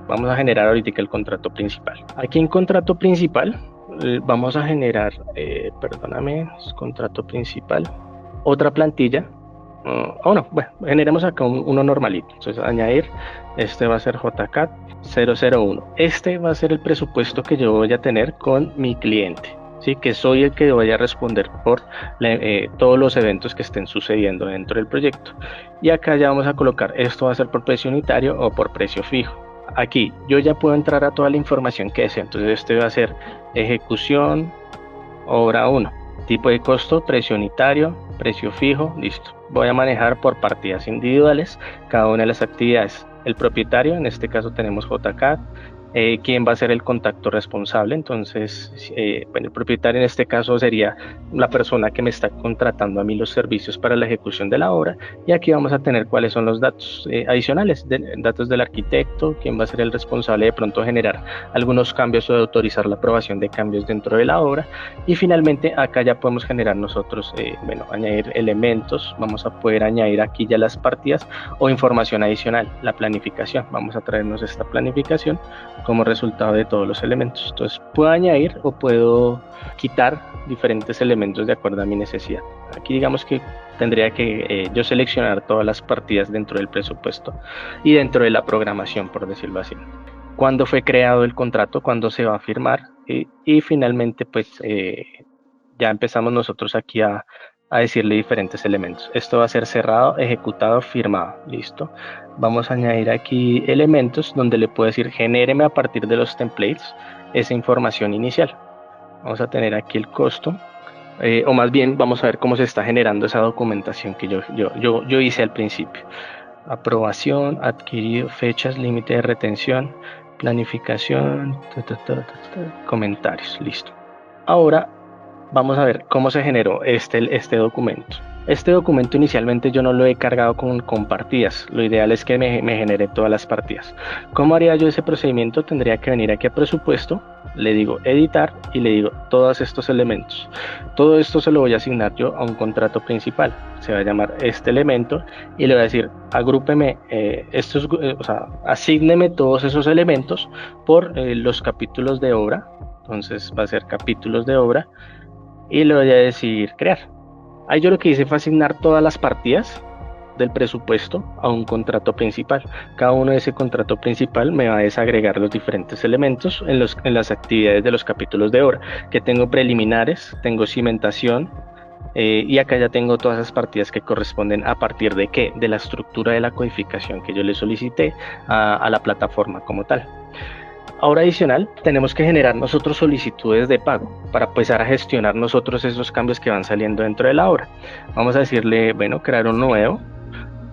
vamos a generar ahorita el contrato principal. Aquí en contrato principal, vamos a generar, contrato principal, otra plantilla. Generemos acá uno normalito. Entonces, añadir, este va a ser JCAT 001. Este va a ser el presupuesto que yo voy a tener con mi cliente, ¿sí? Que soy el que voy a responder por todos los eventos que estén sucediendo dentro del proyecto. Y acá ya vamos a colocar, esto va a ser por precio unitario o por precio fijo. Aquí yo ya puedo entrar a toda la información que deseo. Entonces este va a ser ejecución, obra 1, tipo de costo, precio unitario, precio fijo, listo. Voy a manejar por partidas individuales cada una de las actividades. El propietario, en este caso tenemos JCAT, quién va a ser el contacto responsable. Entonces, el propietario en este caso sería la persona que me está contratando a mí los servicios para la ejecución de la obra, y aquí vamos a tener cuáles son los datos adicionales, datos del arquitecto, quién va a ser el responsable de pronto generar algunos cambios o de autorizar la aprobación de cambios dentro de la obra, y finalmente acá ya podemos generar nosotros, añadir elementos. Vamos a poder añadir aquí ya las partidas o información adicional, la planificación. Vamos a traernos esta planificación como resultado de todos los elementos. Entonces puedo añadir o puedo quitar diferentes elementos de acuerdo a mi necesidad. Aquí digamos que tendría que yo seleccionar todas las partidas dentro del presupuesto y dentro de la programación, por decirlo así. Cuándo fue creado el contrato, cuándo se va a firmar, y finalmente pues ya empezamos nosotros aquí a decirle diferentes elementos. Esto va a ser cerrado, ejecutado, firmado. Listo. Vamos a añadir aquí elementos donde le puedo decir genéreme a partir de los templates esa información inicial. Vamos a tener aquí el costo, o más bien vamos a ver cómo se está generando esa documentación que yo hice al principio. Aprobación, adquirido, fechas, límite de retención, planificación, comentarios. Listo. Ahora vamos a ver cómo se generó este documento. Este documento inicialmente yo no lo he cargado con partidas. Lo ideal es que me genere todas las partidas. ¿Cómo haría yo ese procedimiento? Tendría que venir aquí a presupuesto, le digo editar y le digo todos estos elementos. Todo esto se lo voy a asignar yo a un contrato principal. Se va a llamar este elemento y le voy a decir agrúpeme asígneme todos esos elementos por los capítulos de obra. Entonces va a ser capítulos de obra y le voy a decir crear. Ahí yo lo que hice fue asignar todas las partidas del presupuesto a un contrato principal. Cada uno de ese contrato principal me va a desagregar los diferentes elementos en las actividades de los capítulos de obra, que tengo preliminares, tengo cimentación, y acá ya tengo todas esas partidas que corresponden a partir de qué, de la estructura de la codificación que yo le solicité a la plataforma como tal. Ahora adicional, tenemos que generar nosotros solicitudes de pago para empezar a gestionar nosotros esos cambios que van saliendo dentro de la obra. Vamos a decirle, bueno, crear un nuevo.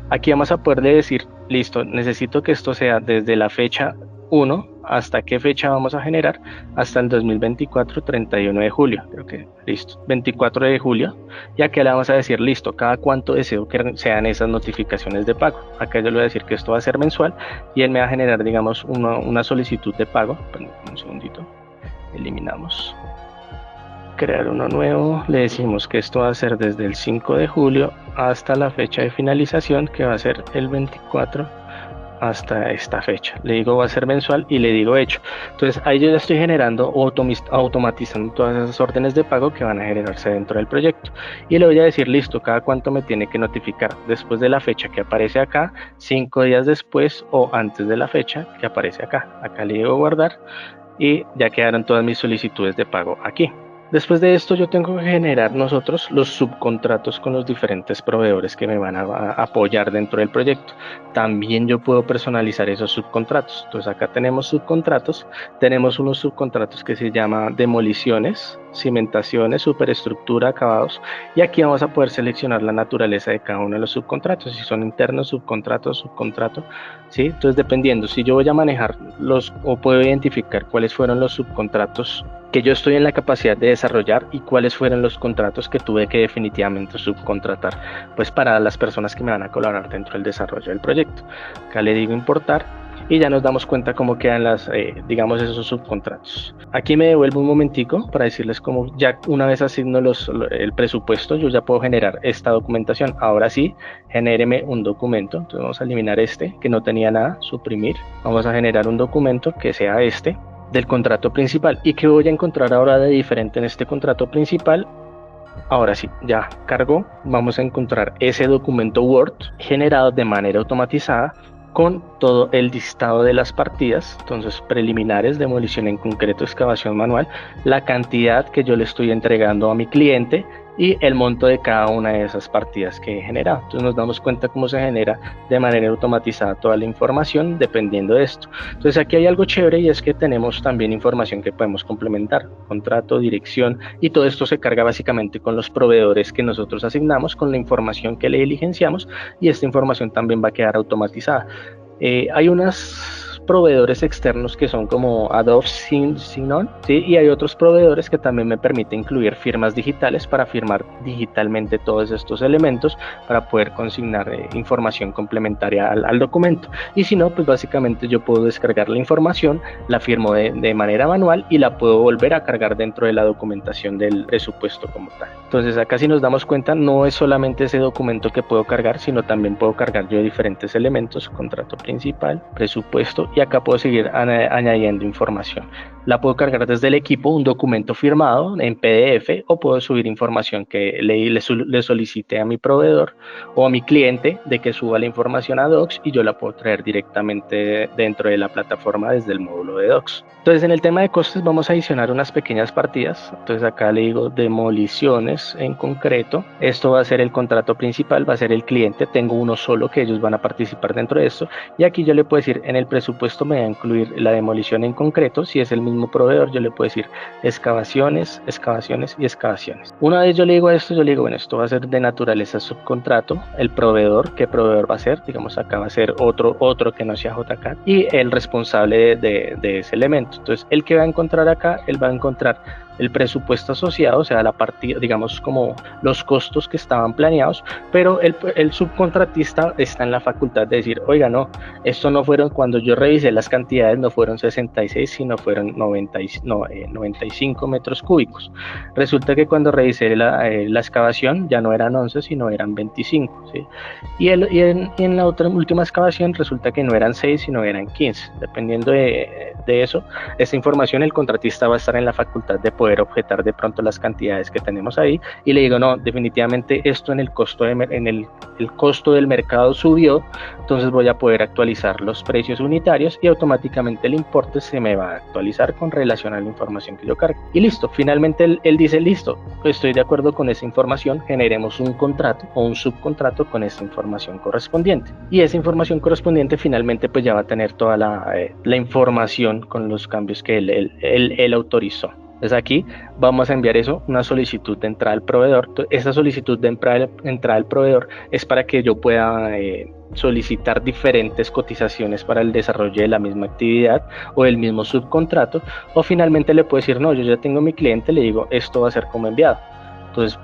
Aquí vamos a poderle decir, listo, necesito que esto sea desde la fecha 1 hasta qué fecha vamos a generar, hasta el 2024, 31 de julio, creo que listo, 24 de julio, y aquí le vamos a decir, listo, cada cuánto deseo que sean esas notificaciones de pago. Acá yo le voy a decir que esto va a ser mensual, y él me va a generar, digamos, una solicitud de pago. Un segundito, eliminamos, crear uno nuevo, le decimos que esto va a ser desde el 5 de julio hasta la fecha de finalización, que va a ser el 24 hasta esta fecha. Le digo va a ser mensual y le digo hecho. Entonces ahí yo ya estoy generando o automatizando todas esas órdenes de pago que van a generarse dentro del proyecto, y le voy a decir listo, cada cuánto me tiene que notificar después de la fecha que aparece acá, 5 días después o antes de la fecha que aparece acá. Acá le digo guardar y ya quedaron todas mis solicitudes de pago aquí. Después de esto yo tengo que generar nosotros los subcontratos con los diferentes proveedores que me van a apoyar dentro del proyecto. También yo puedo personalizar esos subcontratos. Entonces acá tenemos subcontratos, tenemos unos subcontratos que se llaman demoliciones, cimentaciones, superestructura, acabados, y aquí vamos a poder seleccionar la naturaleza de cada uno de los subcontratos, si son internos, subcontrato, ¿sí? Entonces dependiendo, si yo voy a manejar o puedo identificar cuáles fueron los subcontratos que yo estoy en la capacidad de desarrollar y cuáles fueron los contratos que tuve que definitivamente subcontratar, pues para las personas que me van a colaborar dentro del desarrollo del proyecto. Acá le digo importar y ya nos damos cuenta cómo quedan digamos esos subcontratos. Aquí me devuelvo un momentico para decirles cómo ya una vez asigno el presupuesto, yo ya puedo generar esta documentación. Ahora sí, genéreme un documento. Entonces vamos a eliminar este que no tenía nada, suprimir. Vamos a generar un documento que sea este del contrato principal. ¿Y qué voy a encontrar ahora de diferente en este contrato principal? Ahora sí, ya cargó. Vamos a encontrar ese documento Word generado de manera automatizada con todo el listado de las partidas, entonces preliminares, demolición en concreto, excavación manual, la cantidad que yo le estoy entregando a mi cliente y el monto de cada una de esas partidas que he generado. Entonces nos damos cuenta cómo se genera de manera automatizada toda la información dependiendo de esto. Entonces aquí hay algo chévere y es que tenemos también información que podemos complementar, contrato, dirección, y todo esto se carga básicamente con los proveedores que nosotros asignamos, con la información que le diligenciamos, y esta información también va a quedar automatizada. Hay unos proveedores externos que son como Adobe Signon, ¿sí? Y hay otros proveedores que también me permiten incluir firmas digitales para firmar digitalmente todos estos elementos para poder consignar información complementaria al documento. Y si no, pues básicamente yo puedo descargar la información, la firmo de manera manual y la puedo volver a cargar dentro de la documentación del presupuesto como tal. Entonces acá, si nos damos cuenta, no es solamente ese documento que puedo cargar, sino también puedo cargar yo diferentes elementos: contrato principal, presupuesto, y acá puedo seguir añadiendo información. La puedo cargar desde el equipo, un documento firmado en PDF, o puedo subir información que le solicite a mi proveedor o a mi cliente de que suba la información a Docs, y yo la puedo traer directamente dentro de la plataforma desde el módulo de Docs. Entonces, en el tema de costes vamos a adicionar unas pequeñas partidas. Entonces acá le digo demoliciones en concreto. Esto va a ser el contrato principal, va a ser el cliente. Tengo uno solo que ellos van a participar dentro de esto. Y aquí yo le puedo decir, en el presupuesto me va a incluir la demolición en concreto. Si es el mismo proveedor, yo le puedo decir excavaciones, excavaciones y excavaciones. Una vez yo le digo esto, yo le digo, bueno, esto va a ser de naturaleza subcontrato. El proveedor, ¿qué proveedor va a ser? Digamos, acá va a ser otro que no sea JCAD, y el responsable de ese elemento. Entonces, el que va a encontrar acá, él va a encontrar el presupuesto asociado, o sea, la partida, digamos como los costos que estaban planeados, pero el subcontratista está en la facultad de decir, oiga, no, esto no fueron, cuando yo revisé las cantidades, no fueron 66, sino fueron 95 metros cúbicos. Resulta que cuando revisé la excavación ya no eran 11, sino eran 25, ¿sí? Y en la última excavación resulta que no eran 6, sino eran 15. Dependiendo de eso, esta información el contratista va a estar en la facultad de poder objetar de pronto las cantidades que tenemos ahí, y le digo, no, definitivamente esto en el costo el costo del mercado subió, entonces voy a poder actualizar los precios unitarios y automáticamente el importe se me va a actualizar con relación a la información que yo cargue. Y listo, finalmente él dice, listo, estoy de acuerdo con esa información, generemos un contrato o un subcontrato con esa información correspondiente. Y esa información correspondiente finalmente pues ya va a tener toda la información con los cambios que él autorizó. Entonces aquí vamos a enviar eso, una solicitud de entrada al proveedor. Esa solicitud de entrada al proveedor es para que yo pueda solicitar diferentes cotizaciones para el desarrollo de la misma actividad o el mismo subcontrato, o finalmente le puedo decir, no, yo ya tengo mi cliente, le digo, esto va a ser como enviado. Entonces,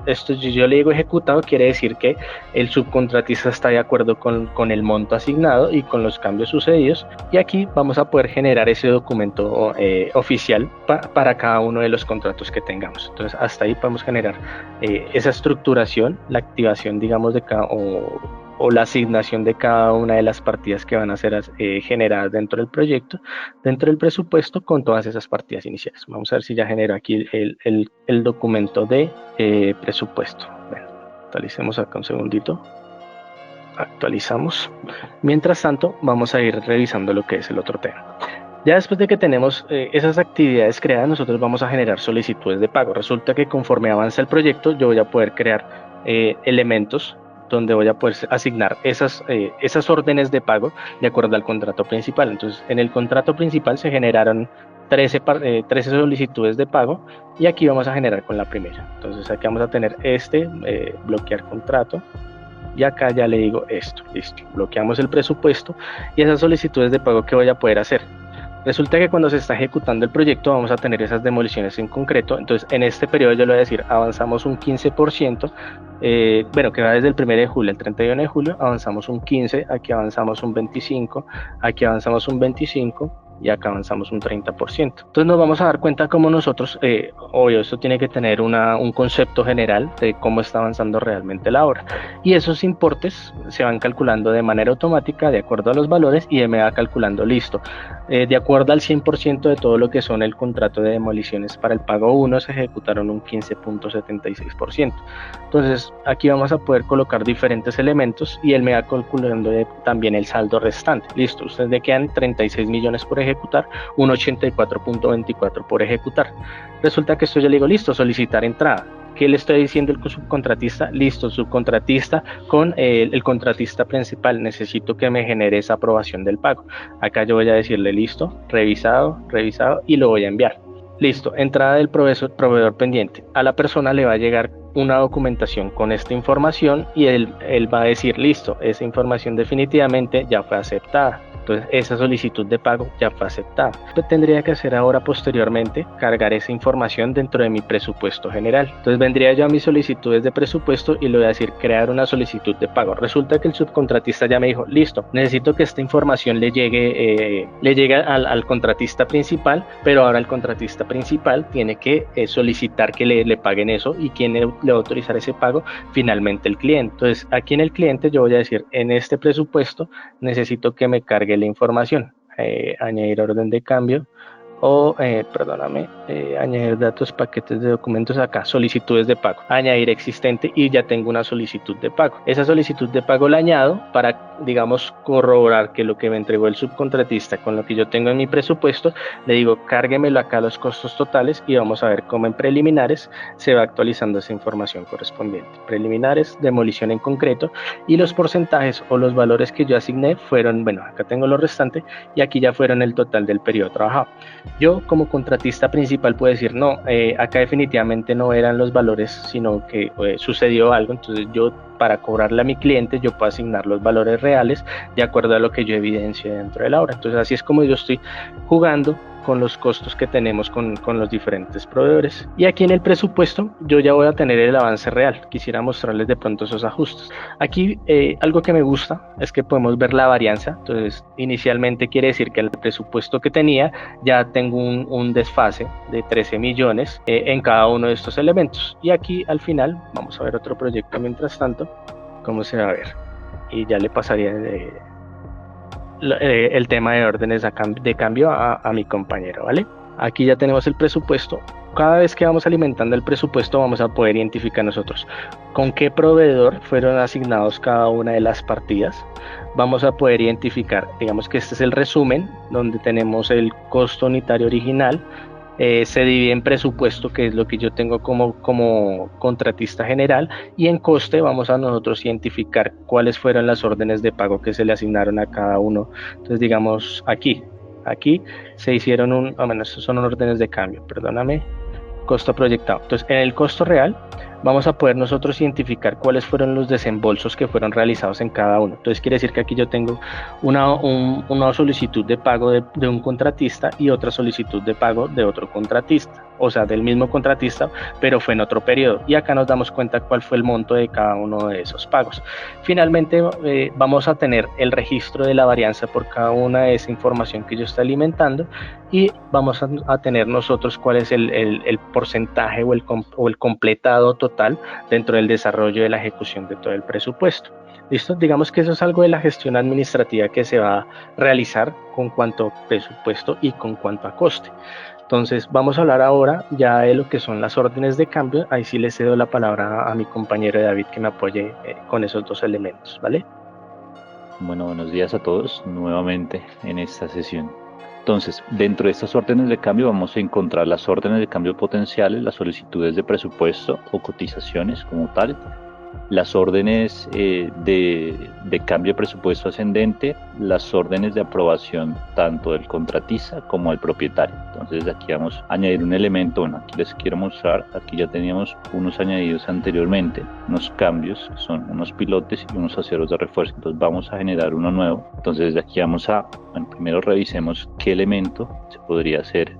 esto yo le digo ejecutado, quiere decir que el subcontratista está de acuerdo con el monto asignado y con los cambios sucedidos, y aquí vamos a poder generar ese documento oficial para cada uno de los contratos que tengamos. Entonces, hasta ahí podemos generar esa estructuración, la activación, digamos, de cada o la asignación de cada una de las partidas que van a ser generadas dentro del proyecto, dentro del presupuesto, con todas esas partidas iniciales. Vamos a ver si ya generó aquí el documento de presupuesto. Bueno, actualicemos acá un segundito. Actualizamos. Mientras tanto, vamos a ir revisando lo que es el otro tema. Ya después de que tenemos esas actividades creadas, nosotros vamos a generar solicitudes de pago. Resulta que conforme avanza el proyecto, yo voy a poder crear elementos donde voy a poder asignar esas órdenes de pago de acuerdo al contrato principal. Entonces, en el contrato principal se generaron 13 solicitudes de pago, y aquí vamos a generar con la primera. Entonces, aquí vamos a tener bloquear contrato, y acá ya le digo esto, listo. Bloqueamos el presupuesto y esas solicitudes de pago que voy a poder hacer. Resulta que cuando se está ejecutando el proyecto vamos a tener esas demoliciones en concreto. Entonces, en este periodo yo le voy a decir, avanzamos un 15%, bueno, que va desde el 1 de julio al 31 de julio, avanzamos un 15%, aquí avanzamos un 25%, aquí avanzamos un 25%, y acá avanzamos un 30%. Entonces nos vamos a dar cuenta cómo nosotros, obvio, esto tiene que tener un concepto general de cómo está avanzando realmente la obra, y esos importes se van calculando de manera automática de acuerdo a los valores, y me va calculando, listo, de acuerdo al 100% de todo lo que son el contrato de demoliciones para el pago 1 se ejecutaron un 15.76%. Entonces aquí vamos a poder colocar diferentes elementos y él me va calculando también el saldo restante. Listo, ustedes le quedan 36 millones por ejecutar, un 84.24 por ejecutar. Resulta que esto yo le digo, listo, solicitar entrada. ¿Qué le estoy diciendo el subcontratista? Listo, subcontratista con el contratista principal, necesito que me genere esa aprobación del pago. Acá yo voy a decirle, listo, revisado, y lo voy a enviar. Listo, entrada del proveedor pendiente. A la persona le va a llegar una documentación con esta información, y él va a decir, listo, esa información definitivamente ya fue aceptada. Entonces esa solicitud de pago ya fue aceptada. ¿Qué tendría que hacer ahora posteriormente? Cargar esa información dentro de mi presupuesto general. Entonces vendría yo a mis solicitudes de presupuesto y le voy a decir crear una solicitud de pago. Resulta que el subcontratista ya me dijo, listo, necesito que esta información le llegue al contratista principal, pero ahora el contratista principal tiene que solicitar que le paguen eso, y quién le va a autorizar ese pago, finalmente el cliente. Entonces aquí en el cliente yo voy a decir, en este presupuesto necesito que me cargue la información, añadir orden de cambio, o añadir datos, paquetes de documentos, acá solicitudes de pago, añadir existente, y ya tengo una solicitud de pago. Esa solicitud de pago la añado para, digamos, corroborar que lo que me entregó el subcontratista con lo que yo tengo en mi presupuesto, le digo cárguemelo acá los costos totales, y vamos a ver cómo en preliminares se va actualizando esa información correspondiente. Preliminares, demolición en concreto, y los porcentajes o los valores que yo asigné fueron, bueno, acá tengo lo restante, y aquí ya fueron el total del periodo trabajado. Yo como contratista principal puedo decir, no, acá definitivamente no eran los valores, sino que sucedió algo. Entonces yo, para cobrarle a mi cliente, yo puedo asignar los valores reales de acuerdo a lo que yo evidencie dentro de la obra. Entonces así es como yo estoy jugando con los costos que tenemos con los diferentes proveedores. Y aquí en el presupuesto yo ya voy a tener el avance real. Quisiera mostrarles de pronto esos ajustes. Aquí algo que me gusta es que podemos ver la varianza. Entonces inicialmente quiere decir que el presupuesto que tenía ya tengo un desfase de 13 millones en cada uno de estos elementos. Y aquí al final vamos a ver otro proyecto mientras tanto cómo se va a ver. Y ya le pasaría el tema de órdenes de cambio a mi compañero, ¿vale? Aquí ya tenemos el presupuesto. Cada vez que vamos alimentando el presupuesto vamos a poder identificar nosotros con qué proveedor fueron asignados cada una de las partidas. Vamos a poder identificar, digamos que este es el resumen donde tenemos el costo unitario original. Se divide en presupuesto, que es lo que yo tengo como contratista general, y en coste vamos a nosotros identificar cuáles fueron las órdenes de pago que se le asignaron a cada uno. Entonces digamos aquí se hicieron estos son órdenes de cambio, perdóname, costo proyectado. Entonces en el costo real vamos a poder nosotros identificar cuáles fueron los desembolsos que fueron realizados en cada uno. Entonces quiere decir que aquí yo tengo una solicitud de pago de un contratista y otra solicitud de pago de otro contratista, o sea, del mismo contratista, pero fue en otro periodo. Y acá nos damos cuenta cuál fue el monto de cada uno de esos pagos. Finalmente vamos a tener el registro de la varianza por cada una de esa información que yo estoy alimentando, y vamos a tener nosotros cuál es el porcentaje o el completado total dentro del desarrollo de la ejecución de todo el presupuesto. ¿Listo? Digamos que eso es algo de la gestión administrativa que se va a realizar con cuanto a presupuesto y con cuanto a coste. Entonces vamos a hablar ahora ya de lo que son las órdenes de cambio. Ahí sí le cedo la palabra a mi compañero David que me apoye con esos dos elementos, ¿vale? Bueno, buenos días a todos nuevamente en esta sesión. Entonces, dentro de estas órdenes de cambio vamos a encontrar las órdenes de cambio potenciales, las solicitudes de presupuesto o cotizaciones como tal, las órdenes de cambio de presupuesto ascendente, las órdenes de aprobación tanto del contratista como del propietario. Entonces aquí vamos a añadir un elemento. Bueno, aquí les quiero mostrar, aquí ya teníamos unos añadidos anteriormente, unos cambios que son unos pilotes y unos aceros de refuerzo. Entonces vamos a generar uno nuevo. Entonces desde aquí vamos primero revisemos qué elemento se podría hacer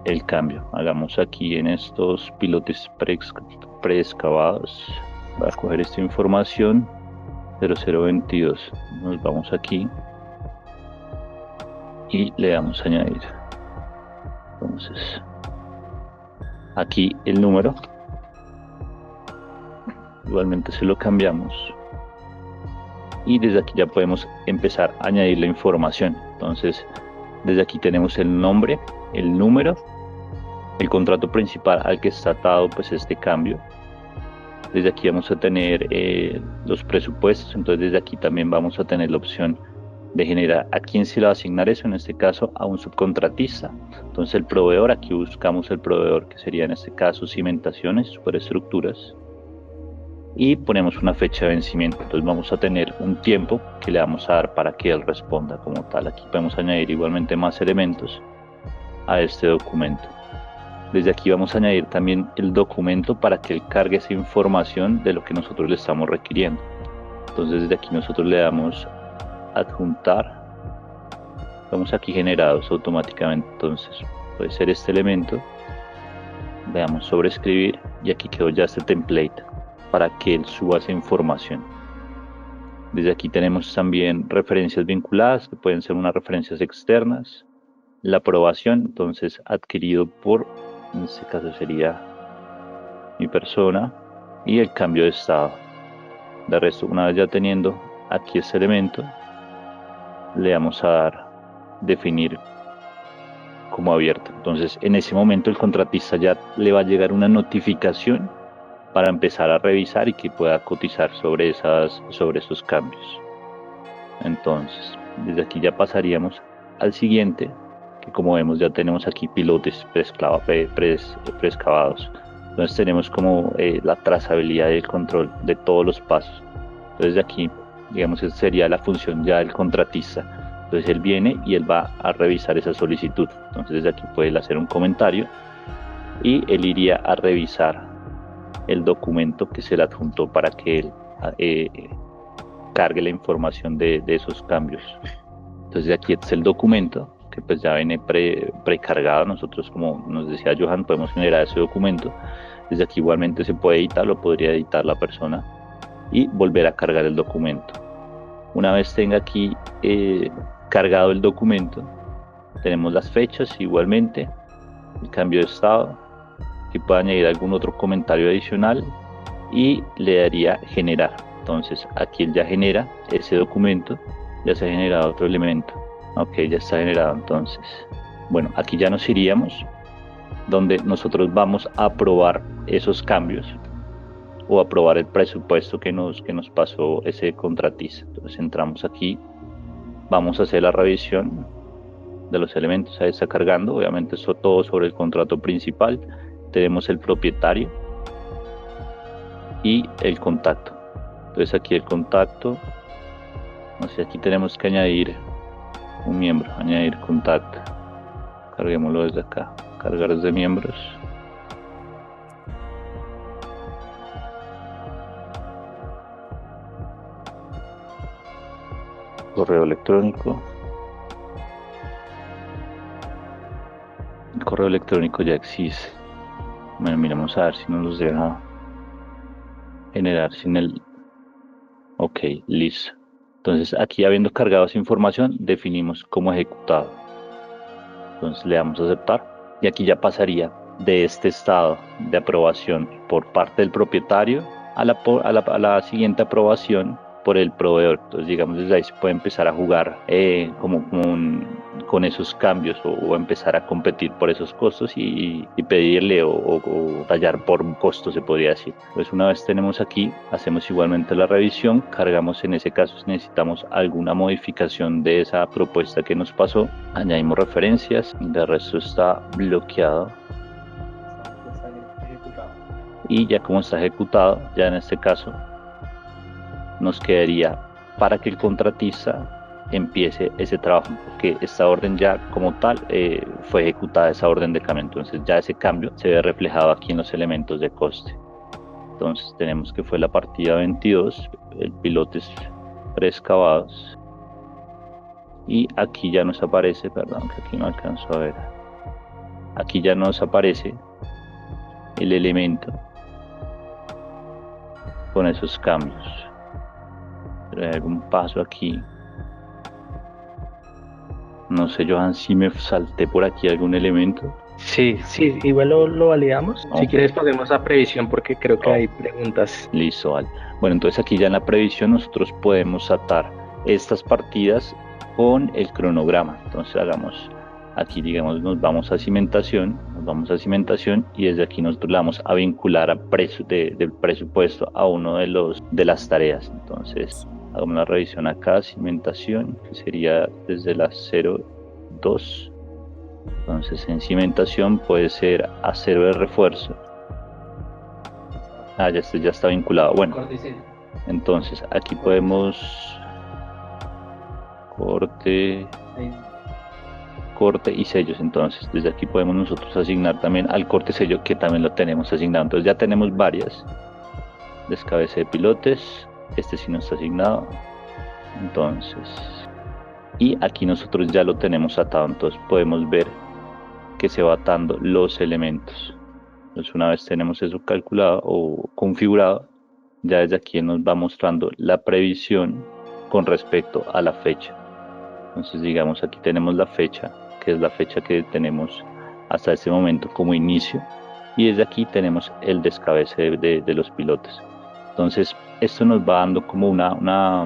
el cambio. Hagamos aquí en estos pilotes preexcavados. Voy a coger esta información 0022, nos vamos aquí y le damos a añadir. Entonces aquí el número igualmente se lo cambiamos y desde aquí ya podemos empezar a añadir la información. Entonces desde aquí tenemos el nombre, el número, el contrato principal al que está atado pues este cambio. Desde aquí vamos a tener los presupuestos. Entonces desde aquí también vamos a tener la opción de generar a quién se le va a asignar eso, en este caso a un subcontratista. Entonces el proveedor, aquí buscamos el proveedor que sería en este caso Cimentaciones, Superestructuras, y ponemos una fecha de vencimiento. Entonces vamos a tener un tiempo que le vamos a dar para que él responda como tal. Aquí podemos añadir igualmente más elementos a este documento. Desde aquí vamos a añadir también el documento para que él cargue esa información de lo que nosotros le estamos requiriendo. Entonces desde aquí nosotros le damos adjuntar. Vamos aquí generados automáticamente. Entonces puede ser este elemento. Le damos sobreescribir y aquí quedó ya este template para que él suba esa información. Desde aquí tenemos también referencias vinculadas, que pueden ser unas referencias externas. La aprobación, entonces adquirido por, en este caso sería mi persona, y el cambio de estado. De resto, una vez ya teniendo aquí este elemento, le vamos a dar definir como abierto. Entonces en ese momento el contratista ya le va a llegar una notificación para empezar a revisar y que pueda cotizar sobre esos cambios. Entonces desde aquí ya pasaríamos al siguiente, que como vemos ya tenemos aquí pilotes preexcavados. Entonces tenemos como la trazabilidad y el control de todos los pasos. Entonces de aquí, digamos, esa sería la función ya del contratista. Entonces él viene y él va a revisar esa solicitud. Entonces desde aquí puede hacer un comentario y él iría a revisar el documento que se le adjuntó para que él cargue la información de esos cambios. Entonces de aquí es el documento que que pues ya viene precargado. Nosotros, como nos decía Johan, podemos generar ese documento. Desde aquí igualmente se puede editar, lo podría editar la persona y volver a cargar el documento. Una vez tenga aquí cargado el documento, tenemos las fechas igualmente, el cambio de estado, que pueda añadir algún otro comentario adicional y le daría generar. Entonces aquí él ya genera ese documento, ya se ha generado otro elemento. Ok, ya está generado. Entonces, bueno, aquí ya nos iríamos donde nosotros vamos a aprobar esos cambios o aprobar el presupuesto que nos pasó ese contratista. Entonces entramos aquí, vamos a hacer la revisión de los elementos. Ahí está cargando, obviamente esto todo sobre el contrato principal. Tenemos el propietario y el contacto. Entonces aquí el contacto, no sé, aquí tenemos que añadir un miembro, añadir contacto. Carguémoslo desde acá, cargar desde miembros. Correo electrónico. El correo electrónico ya existe. Bueno, miramos a ver si nos los deja generar sin el... Ok, listo. Entonces aquí, habiendo cargado esa información, definimos como ejecutado. Entonces le damos a aceptar y aquí ya pasaría de este estado de aprobación por parte del propietario a la siguiente aprobación por el proveedor. Entonces, digamos, desde ahí se puede empezar a jugar con esos cambios o empezar a competir por esos costos y pedirle o tallar por un costo, se podría decir. Entonces, una vez tenemos aquí, hacemos igualmente la revisión, cargamos en ese caso si necesitamos alguna modificación de esa propuesta que nos pasó, añadimos referencias, de resto está bloqueado. Y ya como está ejecutado, ya en este caso nos quedaría para que el contratista empiece ese trabajo, porque esta orden ya como tal fue ejecutada, esa orden de cambio. Entonces ya ese cambio se ve reflejado aquí en los elementos de coste. Entonces tenemos que fue la partida 22, el pilotes preexcavados, y aquí ya nos aparece, perdón que aquí no alcanzo a ver, aquí ya nos aparece el elemento con esos cambios. Pero hay algún paso aquí, no sé, Johan, si me salté por aquí algún elemento. Sí, igual lo validamos. Okay. Si quieres pasemos a previsión porque creo que hay preguntas. Listo, vale. Bueno, entonces aquí ya en la previsión nosotros podemos atar estas partidas con el cronograma. Entonces hagamos aquí, digamos, nos vamos a cimentación y desde aquí nosotros le vamos a vincular del presupuesto a uno de las tareas. Entonces hagamos la revisión acá, cimentación, que sería desde la 02. Entonces en cimentación puede ser acero de refuerzo. Ya está vinculado. Bueno, entonces aquí podemos corte y sellos. Entonces desde aquí podemos nosotros asignar también al corte sello, que también lo tenemos asignado. Entonces ya tenemos varias. Descabece de pilotes, este sí no está asignado. Entonces, y aquí nosotros ya lo tenemos atado. Entonces podemos ver que se va atando los elementos. Entonces una vez tenemos eso calculado o configurado, ya desde aquí nos va mostrando la previsión con respecto a la fecha. Entonces digamos aquí tenemos la fecha, que es la fecha que tenemos hasta este momento como inicio, y desde aquí tenemos el descabece de los pilotes. Entonces esto nos va dando como una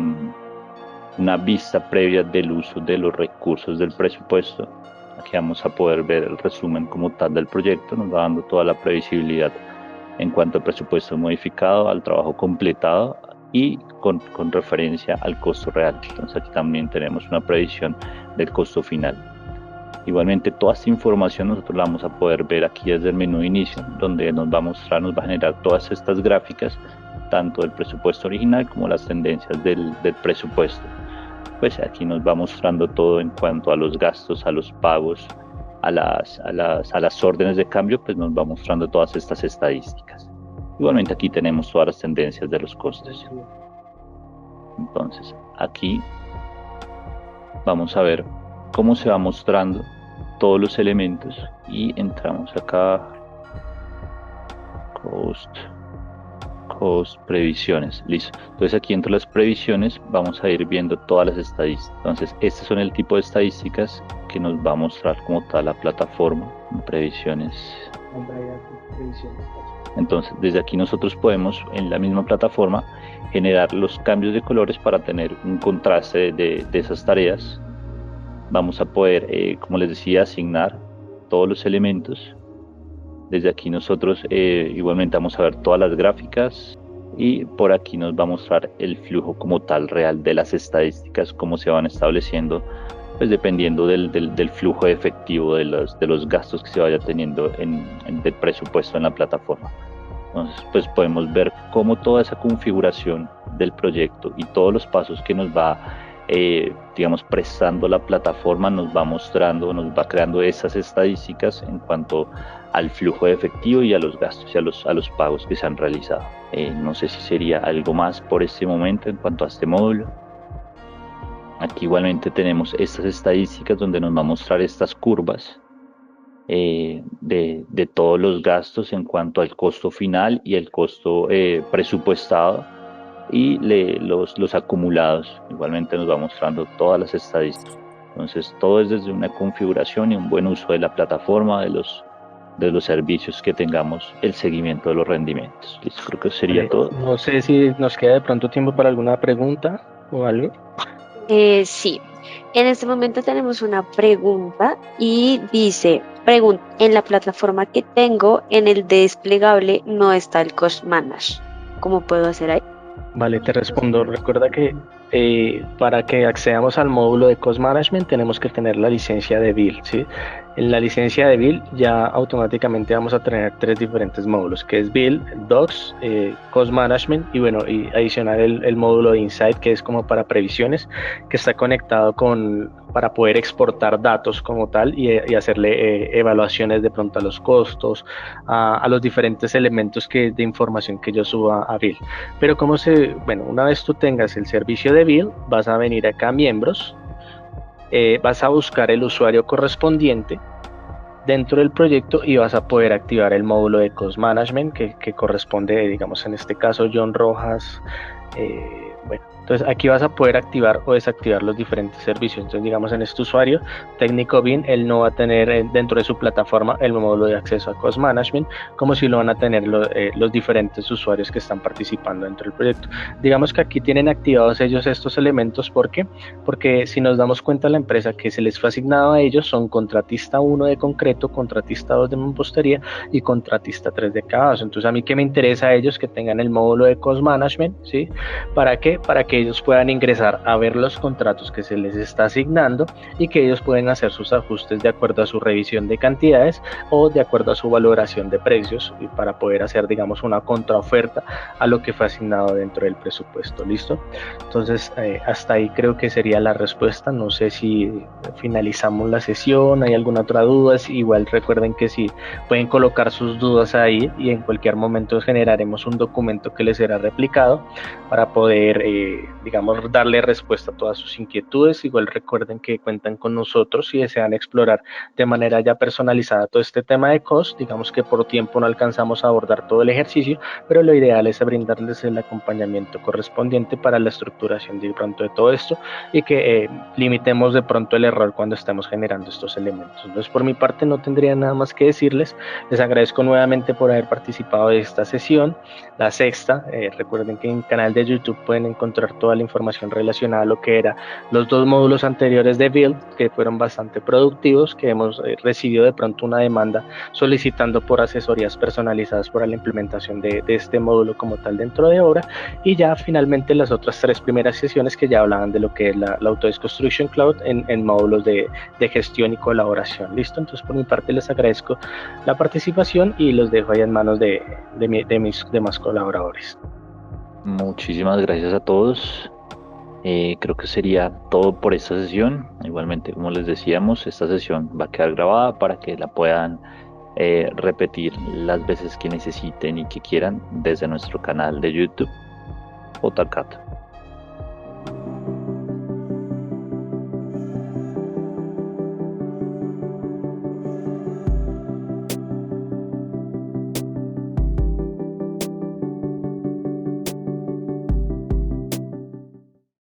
vista previa del uso de los recursos del presupuesto. Aquí vamos a poder ver el resumen como tal del proyecto, nos va dando toda la previsibilidad en cuanto al presupuesto modificado, al trabajo completado y con referencia al costo real. Entonces aquí también tenemos una previsión del costo final. Igualmente toda esta información nosotros la vamos a poder ver aquí desde el menú de inicio, donde nos va a generar todas estas gráficas, tanto del presupuesto original como las tendencias del presupuesto. Pues aquí nos va mostrando todo en cuanto a los gastos, a los pagos, a las órdenes de cambio, pues nos va mostrando todas estas estadísticas. Igualmente aquí tenemos todas las tendencias de los costes. Entonces aquí vamos a ver cómo se va mostrando todos los elementos y entramos acá, cost previsiones, listo. Entonces aquí entre las previsiones vamos a ir viendo todas las estadísticas. Entonces estos son el tipo de estadísticas que nos va a mostrar como tal la plataforma en previsiones. Entonces desde aquí nosotros podemos en la misma plataforma generar los cambios de colores para tener un contraste de esas tareas. Vamos a poder, como les decía, asignar todos los elementos. Desde aquí nosotros igualmente vamos a ver todas las gráficas y por aquí nos va a mostrar el flujo como tal real de las estadísticas, cómo se van estableciendo, pues dependiendo del flujo efectivo de los gastos que se vaya teniendo de presupuesto en la plataforma. Entonces pues podemos ver cómo toda esa configuración del proyecto y todos los pasos que nos va digamos prestando la plataforma nos va mostrando, nos va creando esas estadísticas en cuanto al flujo de efectivo y a los gastos y a los pagos que se han realizado. No sé si sería algo más por este momento en cuanto a este módulo. Aquí igualmente tenemos estas estadísticas donde nos va a mostrar estas curvas de todos los gastos en cuanto al costo final y el costo presupuestado y los acumulados. Igualmente nos va mostrando todas las estadísticas. Entonces todo es desde una configuración y un buen uso de la plataforma, de los servicios que tengamos, el seguimiento de los rendimientos. Listo, creo que sería todo. No sé si nos queda de pronto tiempo para alguna pregunta o algo. Sí, en este momento tenemos una pregunta y dice, en la plataforma que tengo, en el desplegable no está el Cost Manage. ¿Cómo puedo hacer ahí? Vale, te respondo. Recuerda que para que accedamos al módulo de Cost Management tenemos que tener la licencia de Bill, ¿sí? En la licencia de Bill ya automáticamente vamos a tener 3 diferentes módulos, que es Bill, Docs, Cost Management y bueno, y adicional el módulo de Insight, que es como para previsiones, que está conectado para poder exportar datos como tal y hacerle evaluaciones de pronto a los costos, a los diferentes elementos de información que yo suba a Bill. Pero una vez tú tengas el servicio de Bill, vas a venir acá a miembros, vas a buscar el usuario correspondiente dentro del proyecto y vas a poder activar el módulo de Cost Management que corresponde, digamos en este caso John Rojas. Entonces aquí vas a poder activar o desactivar los diferentes servicios. Entonces digamos en este usuario técnico BIM, él no va a tener dentro de su plataforma el módulo de acceso a Cost Management, como si lo van a tener los diferentes usuarios que están participando dentro del proyecto. Digamos que aquí tienen activados ellos estos elementos. ¿Por qué? Porque si nos damos cuenta, la empresa que se les fue asignado a ellos son contratista 1 de concreto, contratista 2 de mampostería y contratista 3 de acabados. Entonces a mí que me interesa a ellos que tengan el módulo de Cost Management, ¿sí? ¿Para qué? Para que ellos puedan ingresar a ver los contratos que se les está asignando y que ellos pueden hacer sus ajustes de acuerdo a su revisión de cantidades o de acuerdo a su valoración de precios y para poder hacer, digamos, una contraoferta a lo que fue asignado dentro del presupuesto. ¿Listo? Entonces hasta ahí creo que sería la respuesta. No sé si finalizamos la sesión, hay alguna otra duda. Igual recuerden que si pueden colocar sus dudas ahí y en cualquier momento generaremos un documento que les será replicado para poder digamos, darle respuesta a todas sus inquietudes. Igual recuerden que cuentan con nosotros si desean explorar de manera ya personalizada todo este tema de cost. Digamos que por tiempo no alcanzamos a abordar todo el ejercicio, pero lo ideal es brindarles el acompañamiento correspondiente para la estructuración de pronto de todo esto y que limitemos de pronto el error cuando estemos generando estos elementos. Entonces por mi parte no tendría nada más que decirles. Les agradezco nuevamente por haber participado de esta sesión, la sexta. Recuerden que en el canal de YouTube pueden encontrar toda la información relacionada a lo que era los 2 módulos anteriores de Build, que fueron bastante productivos, que hemos recibido de pronto una demanda solicitando por asesorías personalizadas para la implementación de este módulo como tal dentro de obra, y ya finalmente las otras 3 primeras sesiones que ya hablaban de lo que es la Autodesk Construction Cloud en módulos de gestión y colaboración. Listo, entonces por mi parte les agradezco la participación y los dejo ahí en manos de mis demás colaboradores. Muchísimas gracias a todos. Creo que sería todo por esta sesión. Igualmente, como les decíamos, esta sesión va a quedar grabada para que la puedan repetir las veces que necesiten y que quieran desde nuestro canal de YouTube, AutoCAD.